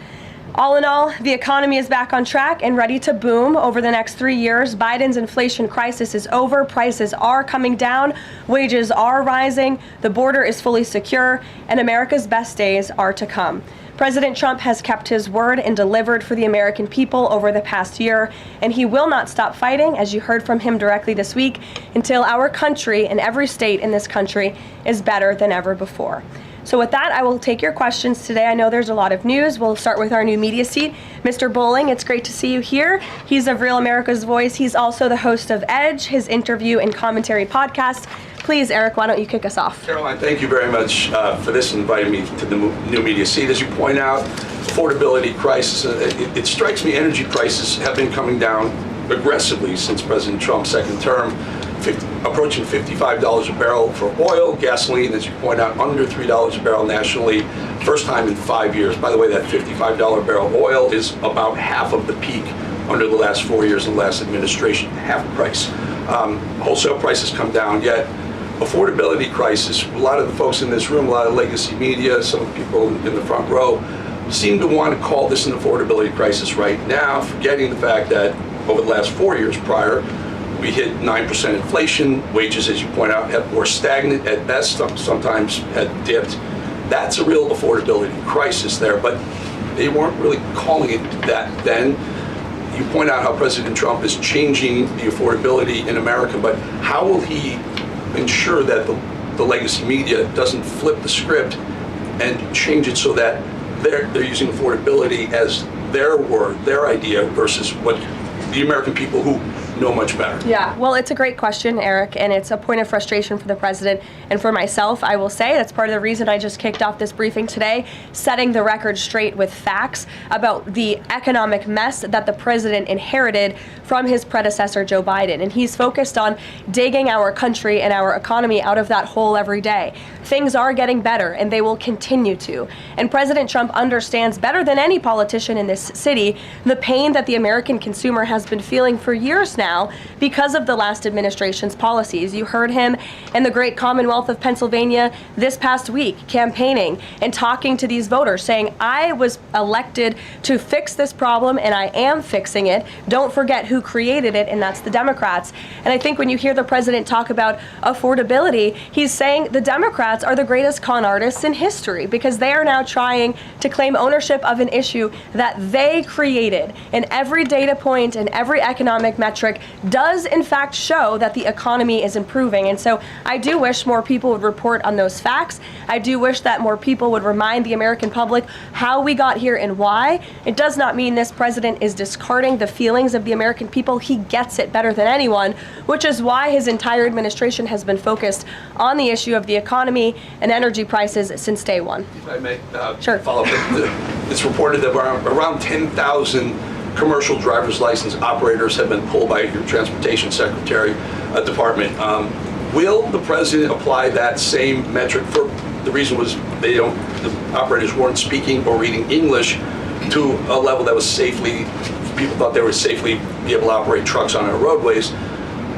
Speaker 22: All in all, the economy is back on track and ready to boom over the next 3 years. Biden's inflation crisis is over. Prices are coming down. Wages are rising. The border is fully secure, and America's best days are to come. President Trump has kept his word and delivered for the American people over the past year, and he will not stop fighting, as you heard from him directly this week, until our country and every state in this country is better than ever before. So with that, I will take your questions today. I know there's a lot of news. We'll start with our new media seat. Mr. Bowling, it's great to see you here. He's of Real America's Voice. He's also the host of Edge, his interview and commentary podcast. Please, Eric, why don't you kick us off?
Speaker 3: Karoline, thank you very much for this and inviting me to the new media seat. As you point out, affordability crisis, it strikes me energy prices have been coming down aggressively since President Trump's second term, approaching $55 a barrel for oil, gasoline, as you point out, under $3 a barrel nationally, first time in 5 years. By the way, that $55 barrel oil is about half of the peak under the last 4 years of the last administration, half price. Wholesale prices come down, yet affordability crisis, a lot of the folks in this room, a lot of legacy media, some people in the front row, seem to want to call this an affordability crisis right now, forgetting the fact that over the last 4 years prior, we hit 9% inflation. Wages, as you point out, were stagnant at best, sometimes had dipped. That's a real affordability crisis there, but they weren't really calling it that then. You point out how President Trump is changing the affordability in America, but how will he ensure that the legacy media doesn't flip the script and change it so that they're using affordability as their word, their idea, versus what the American people who know much better?
Speaker 22: Yeah, well, it's a great question, Eric, and it's a point of frustration for the president and for myself. I will say that's part of the reason I just kicked off this briefing today, setting the record straight with facts about the economic mess that the president inherited from his predecessor, Joe Biden. And he's focused on digging our country and our economy out of that hole every day. Things are getting better, and they will continue to. And President Trump understands better than any politician in this city the pain that the American consumer has been feeling for years now because of the last administration's policies. You heard him in the great Commonwealth of Pennsylvania this past week campaigning and talking to these voters saying, I was elected to fix this problem and I am fixing it. Don't forget who created it, and that's the Democrats. And I think when you hear the president talk about affordability, he's saying the Democrats are the greatest con artists in history because they are now trying to claim ownership of an issue that they created. And every data point and every economic metric does in fact show that the economy is improving. And so I do wish more people would report on those facts. I do wish that more people would remind the American public how we got here and why. It does not mean this president is discarding the feelings of the American people. He gets it better than anyone, which is why his entire administration has been focused on the issue of the economy and energy prices since day one.
Speaker 3: If I may
Speaker 22: Sure.
Speaker 3: follow up, it's reported that around 10,000 commercial driver's license operators have been pulled by your transportation secretary department. Will the president apply that same metric? For the reason was the operators weren't speaking or reading English to a level that was safely, people thought they would safely be able to operate trucks on our roadways.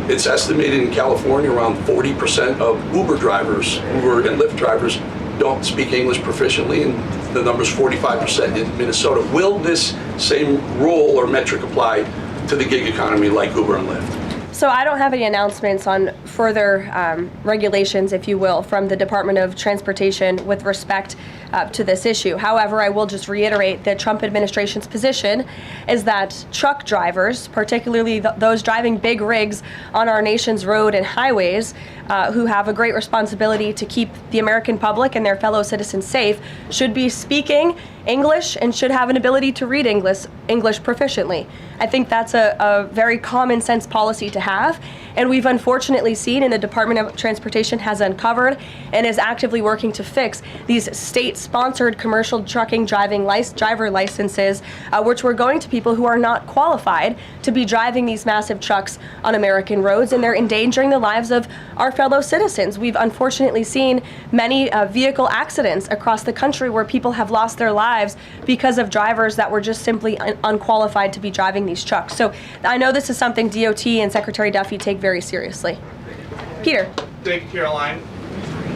Speaker 3: It's estimated in California around 40% of Uber drivers, Uber and Lyft drivers, don't speak English proficiently, and the number's 45% in Minnesota. Will this same rule or metric apply to the gig economy like Uber and Lyft?
Speaker 22: So I don't have any announcements on further regulations, if you will, from the Department of Transportation with respect to this issue. However, I will just reiterate the Trump administration's position is that truck drivers, particularly those driving big rigs on our nation's road and highways, who have a great responsibility to keep the American public and their fellow citizens safe, should be speaking English and should have an ability to read English proficiently. I think that's a very common sense policy to have, and we've unfortunately seen, and the Department of Transportation has uncovered and is actively working to fix these state-sponsored commercial trucking driver licenses, which were going to people who are not qualified to be driving these massive trucks on American roads, and they're endangering the lives of our fellow citizens. We've unfortunately seen many vehicle accidents across the country where people have lost their lives because of drivers that were just simply unqualified to be driving these trucks. So I know this is something DOT and Secretary Duffy take very seriously. Peter.
Speaker 5: Thank you, Caroline.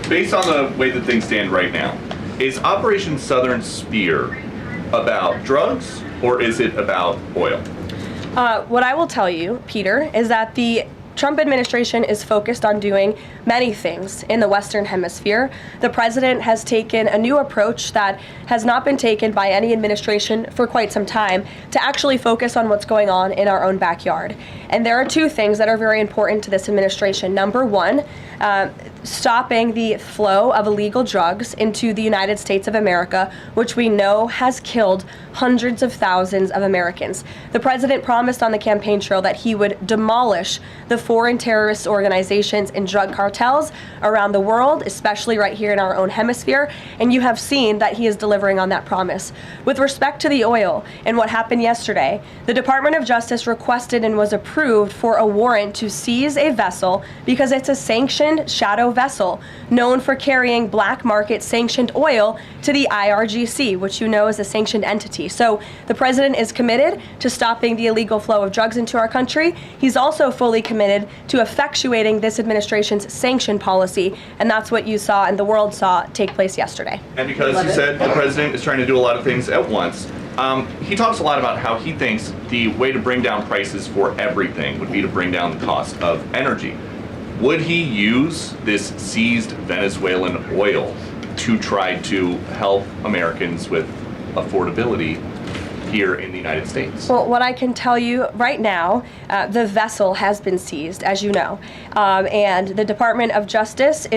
Speaker 5: Based on the way that things stand right now, is Operation Southern Spear about drugs or is it about oil?
Speaker 22: What I will tell you, Peter, is that the Trump administration is focused on doing many things in the Western Hemisphere. The president has taken a new approach that has not been taken by any administration for quite some time to actually focus on what's going on in our own backyard. And there are two things that are very important to this administration. Number one, stopping the flow of illegal drugs into the United States of America, which we know has killed hundreds of thousands of Americans. The president promised on the campaign trail that he would demolish the foreign terrorist organizations and drug cartels around the world, especially right here in our own hemisphere, and you have seen that he is delivering on that promise. With respect to the oil and what happened yesterday, the Department of Justice requested and was approved for a warrant to seize a vessel because it's a sanctioned shadow vessel known for carrying black market sanctioned oil to the IRGC, which you know is a sanctioned entity. So the president is committed to stopping the illegal flow of drugs into our country. He's also fully committed to effectuating this administration's sanction policy, and that's what you saw and the world saw take place yesterday.
Speaker 5: And because you said the president is trying to do a lot of things at once, he talks a lot about how he thinks the way to bring down prices for everything would be to bring down the cost of energy. Would he use this seized Venezuelan oil to try to help Americans with affordability here in the United States?
Speaker 22: Well, what I can tell you right now, the vessel has been seized, as you know, and the Department of Justice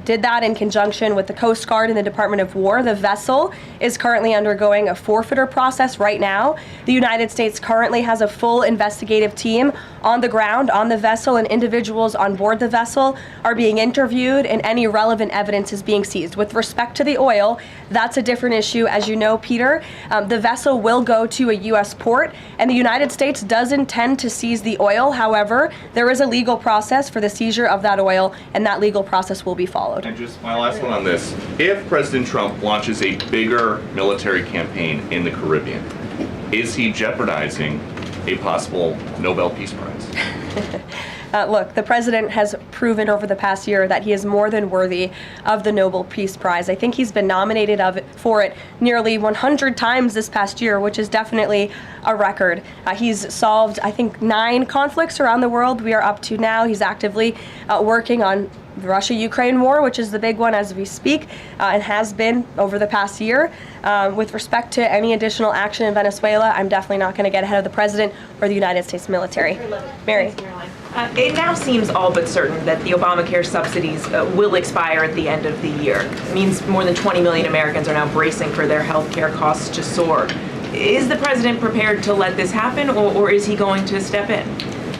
Speaker 22: did that in conjunction with the Coast Guard and the Department of War. The vessel is currently undergoing a forfeiture process right now. The United States currently has a full investigative team on the ground on the vessel, and individuals on board the vessel are being interviewed, and any relevant evidence is being seized. With respect to the oil, that's a different issue. As you know, Peter, the vessel will go to a U.S. port, and the United States does intend to seize the oil. However, there is a legal process for the seizure of that oil, and that legal process will be followed.
Speaker 5: And just my last one on this. If President Trump launches a bigger military campaign in the Caribbean, is he jeopardizing a possible Nobel Peace Prize?
Speaker 22: Look, the president has proven over the past year that he is more than worthy of the Nobel Peace Prize. I think he's been nominated for it nearly 100 times this past year, which is definitely a record. He's solved, I think, 9 conflicts around the world. We are up to now. He's actively working on the Russia-Ukraine war, which is the big one as we speak, and has been over the past year. With respect to any additional action in Venezuela, I'm definitely not going to get ahead of the president or the United States military. Mary.
Speaker 6: It now seems all but certain that the Obamacare subsidies will expire at the end of the year. It means more than 20 million Americans are now bracing for their health care costs to soar. Is the president prepared to let this happen, or is he going to step in?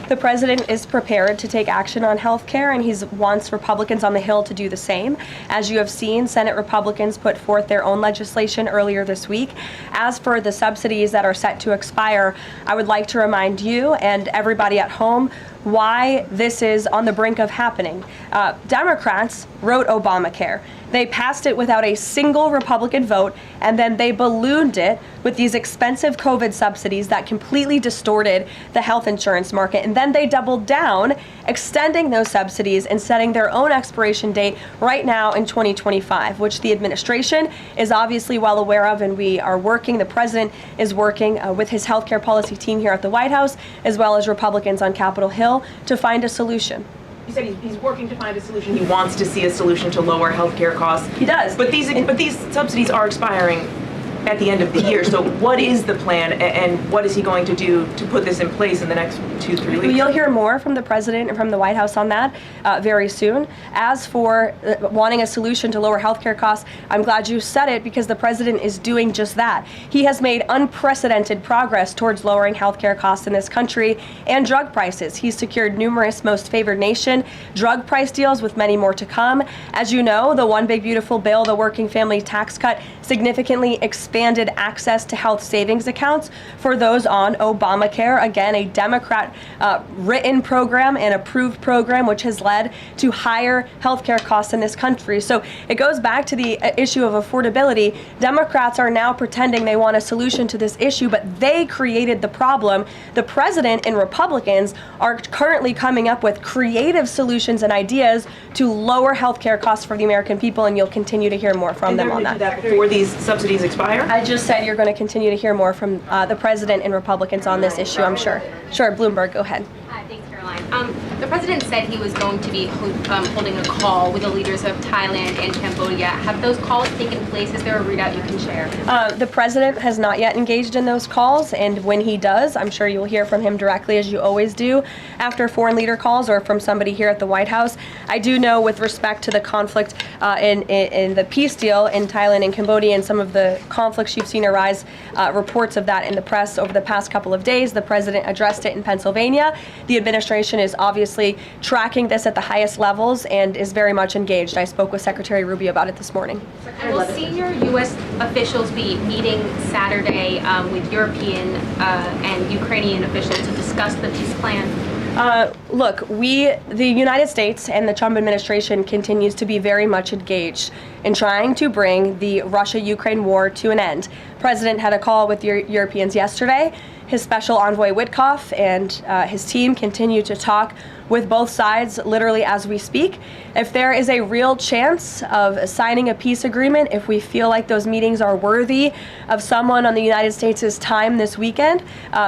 Speaker 22: The president is prepared to take action on health care, and he wants Republicans on the Hill to do the same. As you have seen, Senate Republicans put forth their own legislation earlier this week. As for the subsidies that are set to expire, I would like to remind you and everybody at home why this is on the brink of happening. Democrats wrote Obamacare. They passed it without a single Republican vote, and then they ballooned it with these expensive COVID subsidies that completely distorted the health insurance market. And then they doubled down, extending those subsidies and setting their own expiration date right now in 2025, which the administration is obviously well aware of, and we are working. The president is working with his healthcare policy team here at the White House, as well as Republicans on Capitol Hill, to find a solution.
Speaker 6: You said he's working to find a solution. He wants to see a solution to lower healthcare costs.
Speaker 22: He does.
Speaker 6: But these subsidies are expiring at the end of the year. So what is the plan, and what is he going to do to put this in place in the next 2-3 weeks?
Speaker 22: You'll hear more from the president and from the White House on that very soon. As for wanting a solution to lower healthcare costs, I'm glad you said it, because the president is doing just that. He has made unprecedented progress towards lowering healthcare costs in this country and drug prices. He's secured numerous most favored nation drug price deals, with many more to come. As you know, the One Big Beautiful Bill, the working family tax cut, significantly expanded access to health savings accounts for those on Obamacare. Again, a Democrat written program and approved program, which has led to higher healthcare costs in this country. So it goes back to the issue of affordability. Democrats are now pretending they want a solution to this issue, but they created the problem. The president and Republicans are currently coming up with creative solutions and ideas to lower healthcare costs for the American people, and you'll continue to hear more from them on that.
Speaker 6: Before these subsidies expire?
Speaker 22: I just said you're going to continue to hear more from the president and Republicans on this issue, I'm sure. Sure, Bloomberg, go ahead.
Speaker 7: Thanks, Caroline. The president said he was going to be holding a call with the leaders of Thailand and Cambodia. Have those calls taken place? Is there a readout you can share?
Speaker 22: The president has not yet engaged in those calls, and when he does, I'm sure you'll hear from him directly, as you always do, after foreign leader calls or from somebody here at the White House. I do know, with respect to the conflict in the peace deal in Thailand and Cambodia and some of the conflicts you've seen arise, reports of that in the press over the past couple of days. The president addressed it in Pennsylvania. The administration is obviously tracking this at the highest levels and is very much engaged. I spoke with Secretary Rubio about it this morning.
Speaker 7: And will senior U.S. officials be meeting Saturday with European and Ukrainian officials to discuss the peace plan?
Speaker 22: Look, the United States and the Trump administration continues to be very much engaged in trying to bring the Russia-Ukraine war to an end. The president had a call with Europeans yesterday. His special envoy Witkoff and his team continue to talk with both sides literally as we speak. If there is a real chance of signing a peace agreement, if we feel like those meetings are worthy of someone on the United States' time this weekend,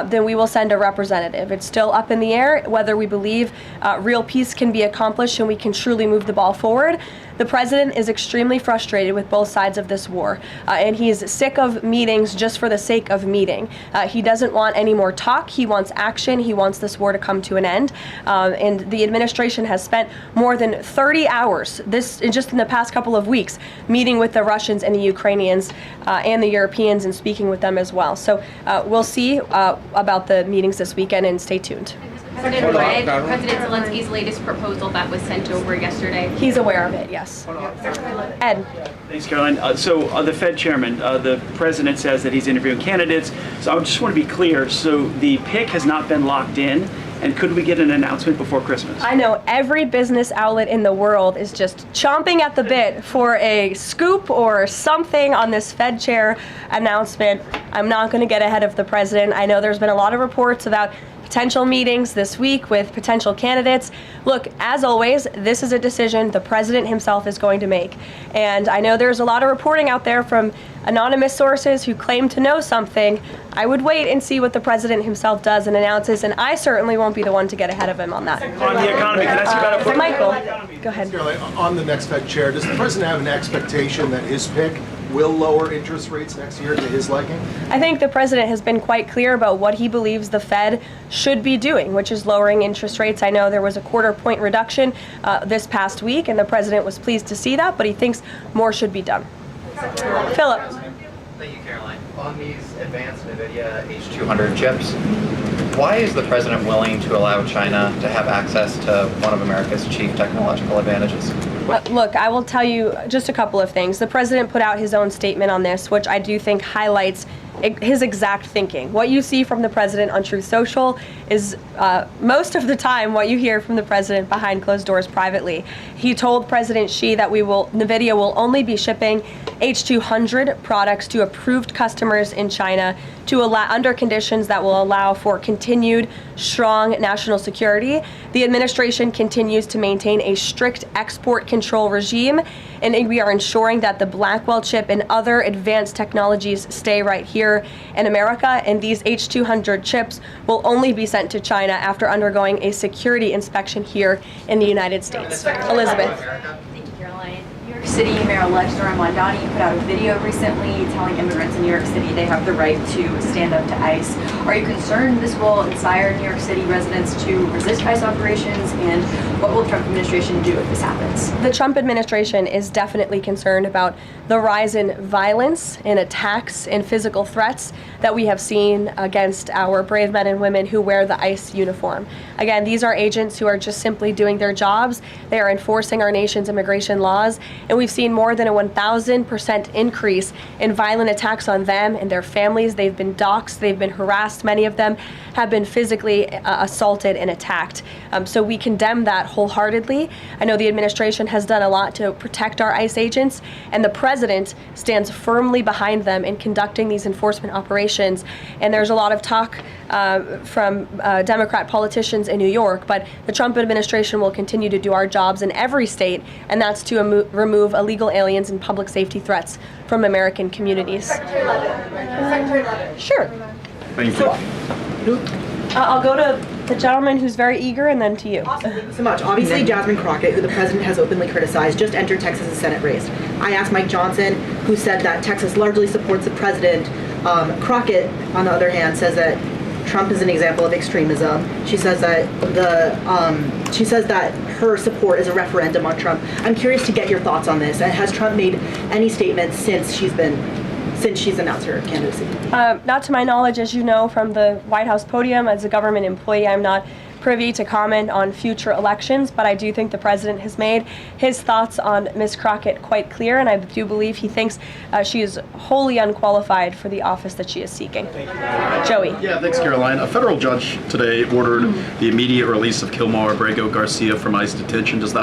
Speaker 22: then we will send a representative. It's still up in the air whether we believe real peace can be accomplished and we can truly move the ball forward. The president is extremely frustrated with both sides of this war, and he's sick of meetings just for the sake of meeting. He doesn't want any more talk. He wants action. He wants this war to come to an end. And the administration has spent more than 30 hours, just in the past couple of weeks, meeting with the Russians and the Ukrainians and the Europeans and speaking with them as well. So we'll see about the meetings this weekend, and stay tuned.
Speaker 7: President read President Zelensky's latest proposal that was sent over yesterday.
Speaker 22: He's aware of it, yes. Ed.
Speaker 4: Thanks, Caroline. The Fed chairman, the president says that he's interviewing candidates. So I just want to be clear. So the pick has not been locked in. And could we get an announcement before Christmas?
Speaker 22: I know every business outlet in the world is just chomping at the bit for a scoop or something on this Fed chair announcement. I'm not going to get ahead of the president. I know there's been a lot of reports about potential meetings this week with potential candidates. Look, as always, this is a decision the president himself is going to make. And I know there's a lot of reporting out there from anonymous sources who claim to know something. I would wait and see what the president himself does and announces, and I certainly won't be the one to get ahead of him on that.
Speaker 4: On the economy, can I ask you about
Speaker 22: Michael, go ahead.
Speaker 8: On the next Fed chair, does the president have an expectation that his pick will lower interest rates next year to his liking?
Speaker 22: I think the president has been quite clear about what he believes the Fed should be doing, which is lowering interest rates. I know there was a quarter-point reduction this past week, and the president was pleased to see that, but he thinks more should be done. Philip.
Speaker 23: Thank you, Caroline. On these advanced NVIDIA H200 chips, why is the president willing to allow China to have access to one of America's chief technological advantages?
Speaker 22: Look, I will tell you just a couple of things. The president put out his own statement on this, which I do think highlights his exact thinking. What you see from the president on Truth Social is most of the time what you hear from the president behind closed doors privately. He told President Xi that NVIDIA will only be shipping H200 products to approved customers in China under conditions that will allow for continued strong national security. The administration continues to maintain a strict export control regime, and we are ensuring that the Blackwell chip and other advanced technologies stay right here in America, and these H200 chips will only be sent to China after undergoing a security inspection here in the United States. Elizabeth.
Speaker 24: Thank you, Caroline. New York City Mayor-elect Zohran Mamdani put out a video recently telling immigrants in New York City they have the right to stand up to ICE. Are you concerned this will inspire New York City residents to resist ICE operations, and what will the Trump administration do if this happens?
Speaker 22: The Trump administration is definitely concerned about the rise in violence, in attacks, and physical threats that we have seen against our brave men and women who wear the ICE uniform. Again, these are agents who are just simply doing their jobs. They are enforcing our nation's immigration laws, and we've seen more than a 1,000% increase in violent attacks on them and their families. They've been doxxed, they've been harassed, many of them have been physically assaulted and attacked. So we condemn that wholeheartedly. I know the administration has done a lot to protect our ICE agents, and the president stands firmly behind them in conducting these enforcement operations. And there's a lot of talk from Democrat politicians in New York, but the Trump administration will continue to do our jobs in every state, and that's to remove illegal aliens and public safety threats from American communities.
Speaker 20: Secretary Leavitt.
Speaker 22: Sure.
Speaker 12: Thank you.
Speaker 22: I'll go to the gentleman who's very eager, and then to you.
Speaker 25: Thank you so much. Obviously, Jasmine Crockett, who the president has openly criticized, just entered Texas' Senate race. I asked Mike Johnson, who said that Texas largely supports the president. Crockett, on the other hand, says that Trump is an example of extremism. She says that her support is a referendum on Trump. I'm curious to get your thoughts on this. And has Trump made any statements since she's announced her candidacy?
Speaker 22: Not to my knowledge, as you know from the White House podium. As a government employee, I'm not privy to comment on future elections, but I do think the president has made his thoughts on Ms. Crockett quite clear, and I do believe he thinks she is wholly unqualified for the office that she is seeking. Joey.
Speaker 26: Yeah, thanks, Caroline. A federal judge today ordered the immediate release of Kilmar Abrego Garcia from ICE detention. Does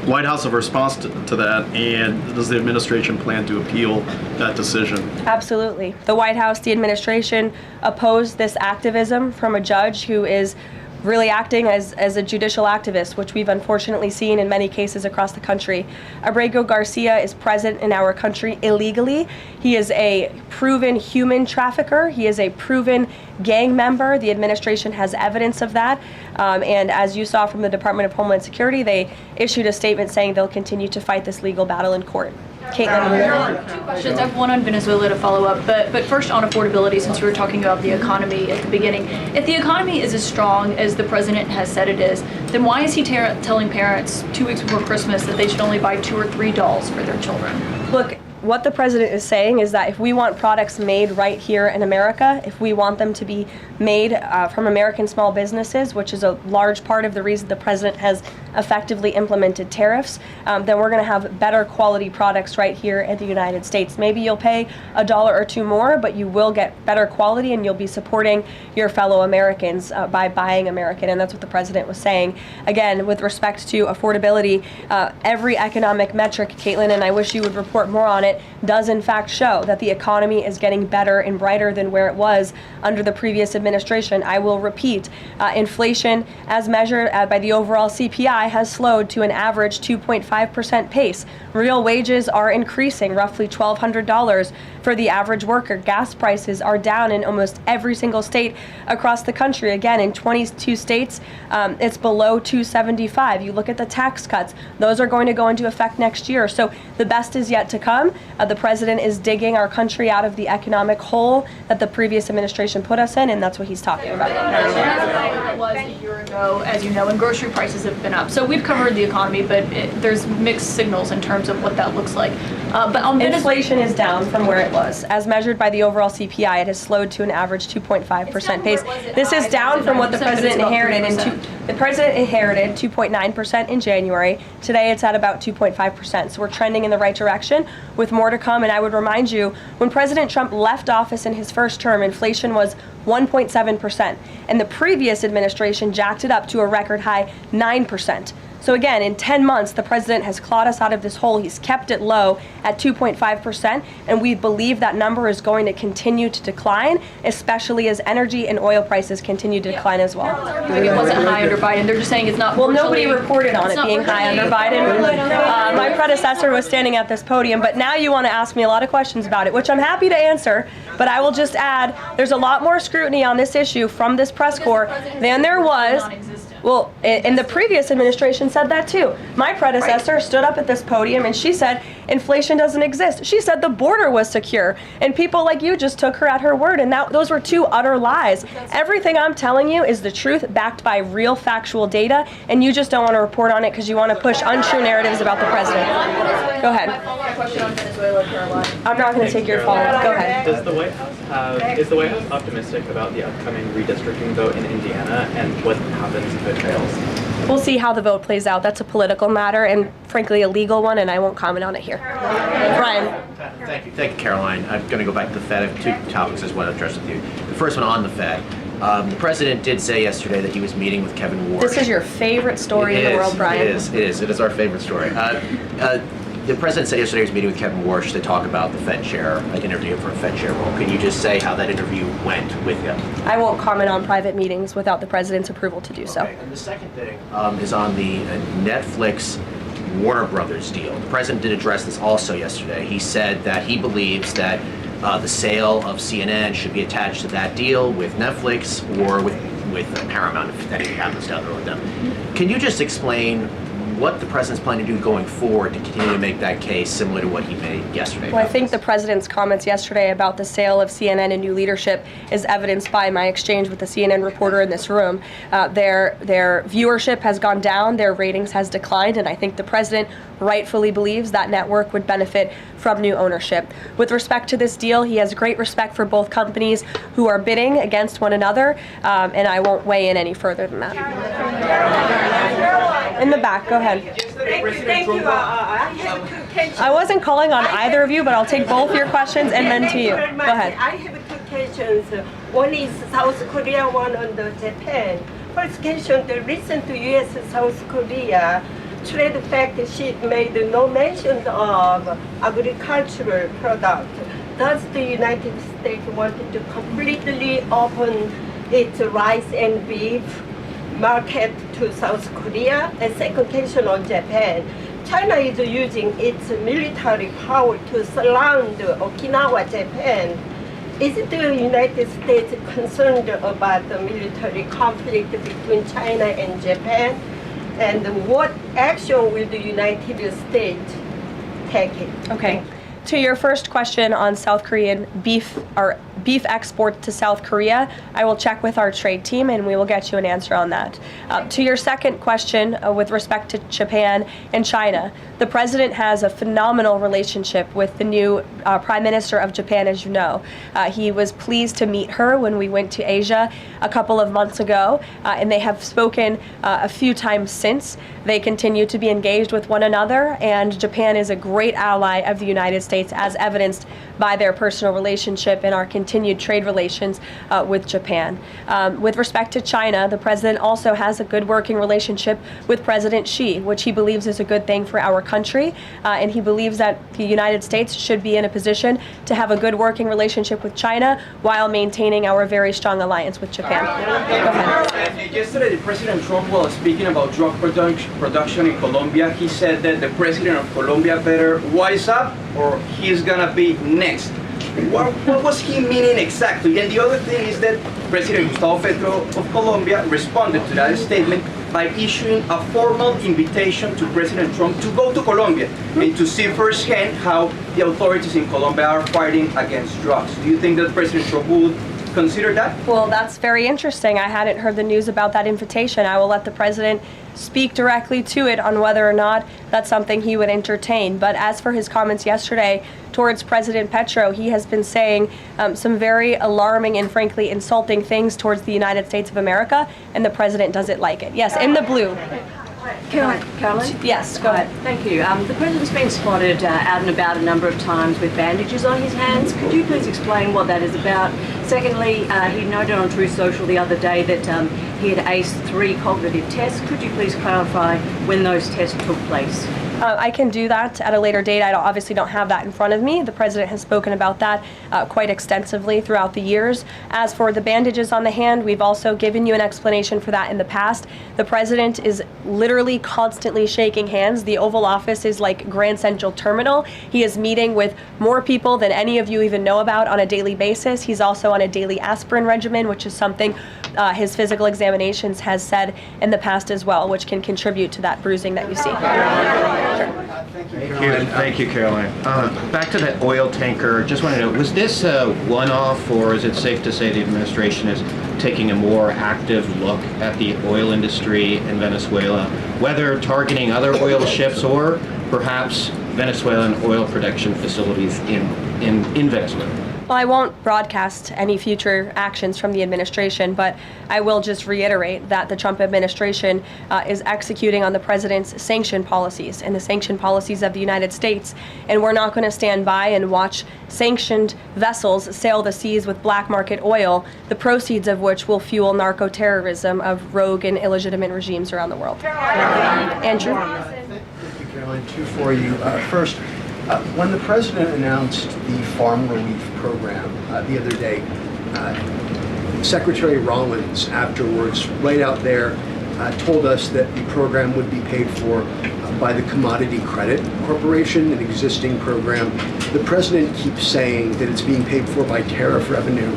Speaker 26: White House have a response to that, and does the administration plan to appeal that decision?
Speaker 22: Absolutely. The White House, the administration opposed this activism from a judge who is really acting as a judicial activist, which we've unfortunately seen in many cases across the country. Abrego Garcia is present in our country illegally. He is a proven human trafficker. He is a proven gang member. The administration has evidence of that. And as you saw from the Department of Homeland Security, they issued a statement saying they'll continue to fight this legal battle in court. Caitlin.
Speaker 24: Two questions. I have one on Venezuela to follow up, but first on affordability, since we were talking about the economy at the beginning. If the economy is as strong as the president has said it is, then why is he telling parents 2 weeks before Christmas that they should only buy 2 or 3 dolls for their children?
Speaker 22: Look, what the president is saying is that if we want products made right here in America, if we want them to be made from American small businesses, which is a large part of the reason the president has effectively implemented tariffs, then we're going to have better quality products right here in the United States. Maybe you'll pay $1 or $2 more, but you will get better quality and you'll be supporting your fellow Americans by buying American, and that's what the president was saying. Again, with respect to affordability, every economic metric, Caitlin, and I wish you would report more on it, does in fact show that the economy is getting better and brighter than where it was under the previous administration. I will repeat, inflation as measured by the overall CPI has slowed to an average 2.5% pace. Real wages are increasing, roughly $1,200 for the average worker. Gas prices are down in almost every single state across the country. Again, in 22 states, it's below $2.75. You look at the tax cuts, those are going to go into effect next year. So the best is yet to come. The president is digging our country out of the economic hole that the previous administration put us in, and that's what he's talking about.
Speaker 24: It was a year ago, as you know, and grocery prices have been up. So we've covered the economy, but there's mixed signals in terms of what that looks like. But on
Speaker 22: inflation is down from where it was. As measured by the overall CPI, it has slowed to an average 2.5% pace. This is down from what the president inherited. The president inherited 2.9% in January. Today it's at about 2.5%. So we're trending in the right direction with more to come. And I would remind you, when President Trump left office in his first term, inflation was 1.7%. And the previous administration jacked it up to a record high 9%. So again, in 10 months, the president has clawed us out of this hole. He's kept it low at 2.5%, and we believe that number is going to continue to decline, especially as energy and oil prices continue to decline as well.
Speaker 24: It wasn't high under Biden. They're just saying it's not.
Speaker 22: Well, nobody reported on it being high under Biden. My predecessor was standing at this podium, but now you want to ask me a lot of questions about it, which I'm happy to answer, but I will just add, there's a lot more scrutiny on this issue from this press corps than there was. Well, and the previous administration said that too. My predecessor stood up at this podium and she said inflation doesn't exist. She said the border was secure, and people like you just took her at her word, and those were two utter lies. Everything I'm telling you is the truth, backed by real factual data, and you just don't want to report on it because you want to push untrue narratives about the president. Go ahead.
Speaker 24: Question on Venezuela, Karoline.
Speaker 22: I'm not going to take your follow-up. Go ahead.
Speaker 1: Is the White House optimistic about the upcoming redistricting vote in Indiana and what happens if it fails?
Speaker 22: We'll see how the vote plays out. That's a political matter and frankly a legal one, and I won't comment on it here. Brian.
Speaker 10: Thank you, Caroline. I'm going to go back to the Fed. I have 2 topics I just want to address with you. The first one on the Fed. The president did say yesterday that he was meeting with Kevin Warsh.
Speaker 22: This is your favorite story in the world, Brian.
Speaker 10: It is our favorite story. The president said yesterday he was meeting with Kevin Warsh to talk about the Fed chair, an interview for a Fed chair role. Can you just say how that interview went with him?
Speaker 22: I won't comment on private meetings without the president's approval to do so.
Speaker 10: And the second thing is on the Netflix Warner Brothers deal. The president did address this also yesterday. He said that he believes that the sale of CNN should be attached to that deal with Netflix or with Paramount if anything happens down the road with them. Can you just explain what the president's planning to do going forward to continue to make that case similar to what he made yesterday?
Speaker 22: Well, I think the president's comments yesterday about the sale of CNN and new leadership is evidenced by my exchange with the CNN reporter in this room. Their viewership has gone down, their ratings has declined, and I think the president rightfully believes that network would benefit from new ownership. With respect to this deal, he has great respect for both companies who are bidding against one another, and I won't weigh in any further than that. In the back, go ahead.
Speaker 11: Thank you. I have 2 questions.
Speaker 22: I wasn't calling on either of you, but I'll take both your questions and then to you. Go ahead.
Speaker 11: I have 2 questions. One is South Korea, one on the Japan. First question, the recent U.S.-South Korea trade fact sheet made no mention of agricultural product. Does the United States want to completely open its rice and beef market to South Korea? And second question on Japan. China is using its military power to surround Okinawa, Japan. Is the United States concerned about the military conflict between China and Japan? And what action will the United States take?
Speaker 22: Okay. To your first question on South Korean beef or beef export to South Korea, I will check with our trade team and we will get you an answer on that. To your second question with respect to Japan and China, the president has a phenomenal relationship with the new Prime Minister of Japan, as you know. He was pleased to meet her when we went to Asia a couple of months ago, and they have spoken a few times since. They continue to be engaged with one another, and Japan is a great ally of the United States, as evidenced by their personal relationship and our continued trade relations with Japan. With respect to China, the president also has a good working relationship with President Xi, which he believes is a good thing for our country, and he believes that the United States should be in a position to have a good working relationship with China while maintaining our very strong alliance with Japan. Go ahead.
Speaker 2: Yesterday, President Trump was speaking about drug production in Colombia. He said that the president of Colombia better wise up or he's gonna be next. What was he meaning exactly? And the other thing is that President Gustavo Petro of Colombia responded to that statement by issuing a formal invitation to President Trump to go to Colombia and to see firsthand how the authorities in Colombia are fighting against drugs. Do you think that President Trump would consider that?
Speaker 22: Well, that's very interesting. I hadn't heard the news about that invitation. I will let the president speak directly to it on whether or not that's something he would entertain. But as for his comments yesterday towards President Petro, he has been saying some very alarming and frankly insulting things towards the United States of America, and the president doesn't like it. Yes, in the blue.
Speaker 13: Karoline?
Speaker 22: Yes, go ahead.
Speaker 13: Thank you. The president's been spotted out and about a number of times with bandages on his hands. Could you please explain what that is about? Secondly, he noted on Truth Social the other day that he had aced 3 cognitive tests. Could you please clarify when those tests took place?
Speaker 22: I can do that at a later date. I obviously don't have that in front of me. The president has spoken about that quite extensively throughout the years. As for the bandages on the hand, we've also given you an explanation for that in the past. The president is literally constantly shaking hands. The Oval Office is like Grand Central Terminal. He is meeting with more people than any of you even know about on a daily basis. He's also on a daily aspirin regimen, which is something his physical examinations has said in the past as well, which can contribute to that bruising that you see.
Speaker 14: Thank you, Caroline. Back to that oil tanker, just want to know, was this a one-off, or is it safe to say the administration is taking a more active look at the oil industry in Venezuela, whether targeting other oil ships or perhaps Venezuelan oil production facilities in Venezuela?
Speaker 22: Well, I won't broadcast any future actions from the administration, but I will just reiterate that the Trump administration is executing on the president's sanction policies and the sanction policies of the United States, and we're not going to stand by and watch sanctioned vessels sail the seas with black market oil, the proceeds of which will fuel narco-terrorism of rogue and illegitimate regimes around the world. Andrew?
Speaker 15: Thank you, Caroline. 2 for you. First, when the president announced the farm relief program the other day, Secretary Rollins afterwards, right out there, told us that the program would be paid for by the Commodity Credit Corporation, an existing program. The president keeps saying that it's being paid for by tariff revenue.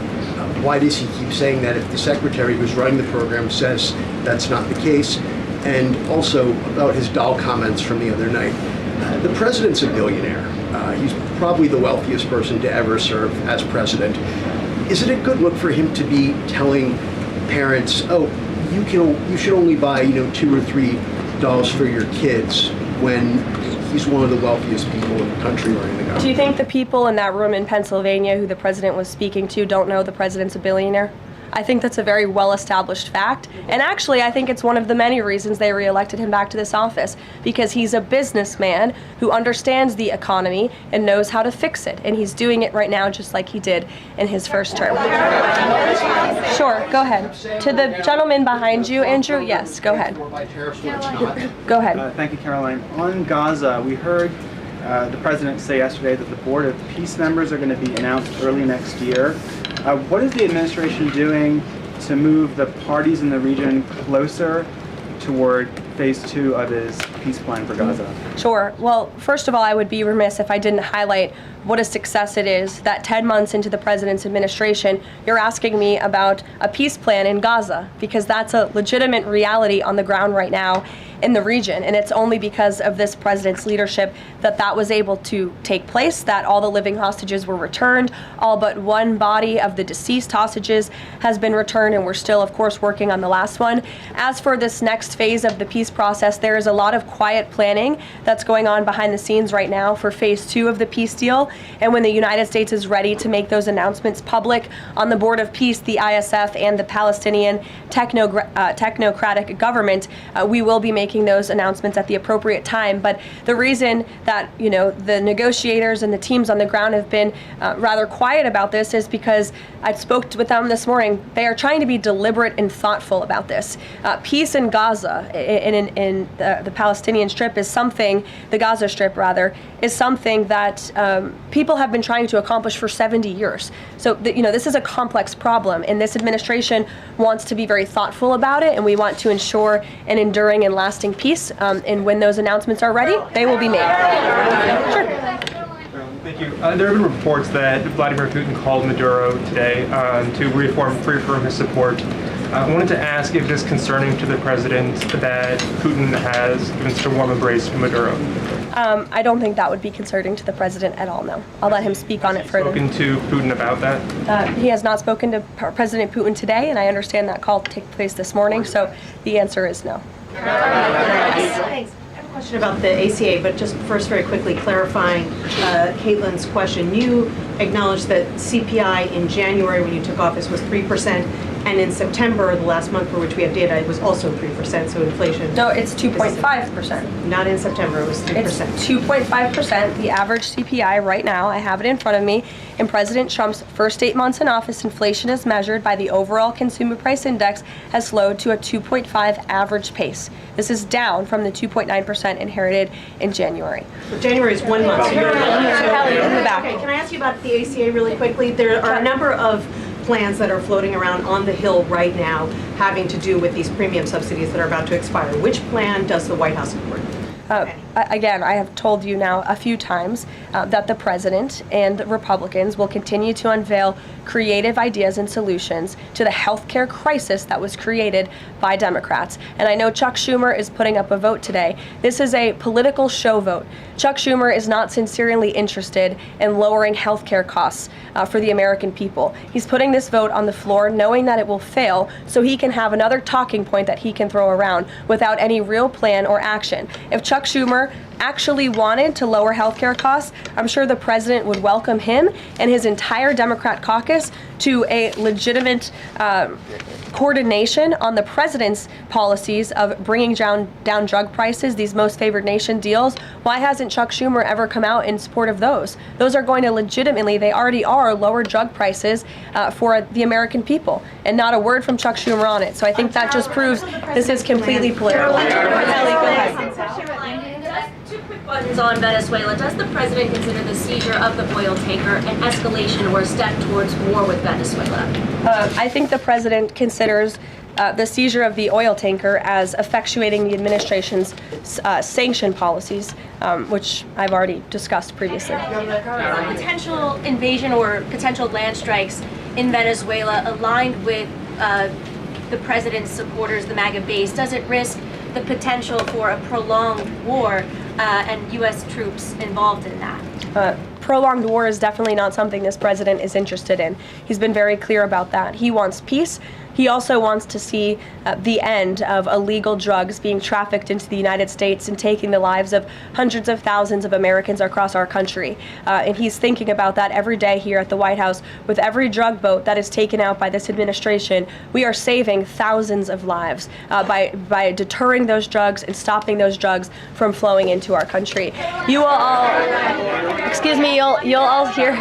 Speaker 15: Why does he keep saying that if the secretary who's running the program says that's not the case? And also about his doll comments from the other night. The president's a billionaire. He's probably the wealthiest person to ever serve as president. Is it a good look for him to be telling parents, oh, you should only buy 2 or 3 dolls for your kids, when he's one of the wealthiest people in the country running the government?
Speaker 22: Do you think the people in that room in Pennsylvania who the president was speaking to don't know the president's a billionaire? I think that's a very well-established fact. And actually, I think it's one of the many reasons they reelected him back to this office, because he's a businessman who understands the economy and knows how to fix it. And he's doing it right now just like he did in his first term. Sure, go ahead. To the gentleman behind you, Andrew, yes, go ahead. Go ahead.
Speaker 16: Thank you, Caroline. On Gaza, we heard the president say yesterday that the Board of Peace members are going to be announced early next year. What is the administration doing to move the parties in the region closer toward phase 2 of his peace plan for Gaza?
Speaker 22: Sure. Well, first of all, I would be remiss if I didn't highlight what a success it is that 10 months into the president's administration, you're asking me about a peace plan in Gaza, because that's a legitimate reality on the ground right now in the region. And it's only because of this president's leadership that that was able to take place, that all the living hostages were returned, all but one body of the deceased hostages has been returned, and we're still, of course, working on the last one. As for this next phase of the peace process, there is a lot of quiet planning that's going on behind the scenes right now for phase 2 of the peace deal. And when the United States is ready to make those announcements public on the Board of Peace, the ISF, and the Palestinian technocratic government, we will be making those announcements at the appropriate time. But the reason that, you know, the negotiators and the teams on the ground have been rather quiet about this is because I spoke with them this morning. They are trying to be deliberate and thoughtful about this. Peace in Gaza, in the Palestinian Strip, is something, the Gaza Strip rather, is something that people have been trying to accomplish for 70 years. So, this is a complex problem, and this administration wants to be very thoughtful about it, and we want to ensure an enduring and lasting peace. And when those announcements are ready, they will be made. Sure.
Speaker 3: Thank you. There have been reports that Vladimir Putin called Maduro today to reaffirm his support. I wanted to ask if it is concerning to the president that Putin has given such a warm embrace to Maduro.
Speaker 22: I don't think that would be concerning to the president at all, no. I'll let him speak on it further.
Speaker 3: Spoken to Putin about that?
Speaker 22: He has not spoken to President Putin today, and I understand that call took place this morning, so the answer is no.
Speaker 25: Thanks. I have a question about the ACA, but just first very quickly clarifying Caitlin's question. You acknowledged that CPI in January when you took office was 3%, and in September, the last month for which we have data, it was also 3%, so inflation...
Speaker 22: No, it's 2.5%.
Speaker 25: Not in September, it was 3%.
Speaker 22: It's 2.5%, the average CPI right now. I have it in front of me. In President Trump's first 8 months in office, inflation as measured by the overall consumer price index has slowed to a 2.5 average pace. This is down from the 2.9% inherited in January.
Speaker 25: So January is 1 month. So you're in
Speaker 22: the back.
Speaker 25: Okay, can I ask you about the ACA really quickly? There are a number of plans that are floating around on the Hill right now having to do with these premium subsidies that are about to expire. Which plan does the White House support?
Speaker 22: Again, I have told you now a few times that the president and the Republicans will continue to unveil creative ideas and solutions to the healthcare crisis that was created by Democrats. And I know Chuck Schumer is putting up a vote today. This is a political show vote. Chuck Schumer is not sincerely interested in lowering healthcare costs for the American people. He's putting this vote on the floor knowing that it will fail so he can have another talking point that he can throw around without any real plan or action. If Chuck Schumer actually wanted to lower healthcare costs, I'm sure the president would welcome him and his entire Democrat caucus to a legitimate coordination on the president's policies of bringing down drug prices, these most favored nation deals. Why hasn't Chuck Schumer ever come out in support of those? Those are going to legitimately, they already are, lower drug prices for the American people, and not a word from Chuck Schumer on it. So I think that just proves this is completely political. Kelly, go ahead.
Speaker 9: Two quick ones on Venezuela. Does the president consider the seizure of the oil tanker an escalation or a step towards war with Venezuela?
Speaker 22: I think the president considers the seizure of the oil tanker as effectuating the administration's sanction policies, which I've already discussed previously.
Speaker 9: Potential invasion or potential land strikes in Venezuela aligned with the president's supporters, the MAGA base, does it risk the potential for a prolonged war and U.S. troops involved in that?
Speaker 22: Prolonged war is definitely not something this president is interested in. He's been very clear about that. He wants peace. He also wants to see the end of illegal drugs being trafficked into the United States and taking the lives of hundreds of thousands of Americans across our country. And he's thinking about that every day here at the White House. With every drug boat that is taken out by this administration, we are saving thousands of lives by deterring those drugs and stopping those drugs from flowing into our country. You will all, excuse me, you'll all hear,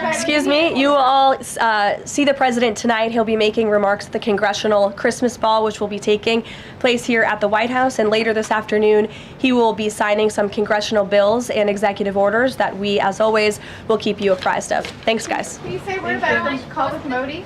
Speaker 22: excuse me, you will all see the president tonight. He'll be making remarks at the Congressional Christmas Ball, which will be taking place here at the White House. And later this afternoon, he will be signing some congressional bills and executive orders that we, as always, will keep you apprised of. Thanks, guys.
Speaker 20: Can you say a word about the call with Modi?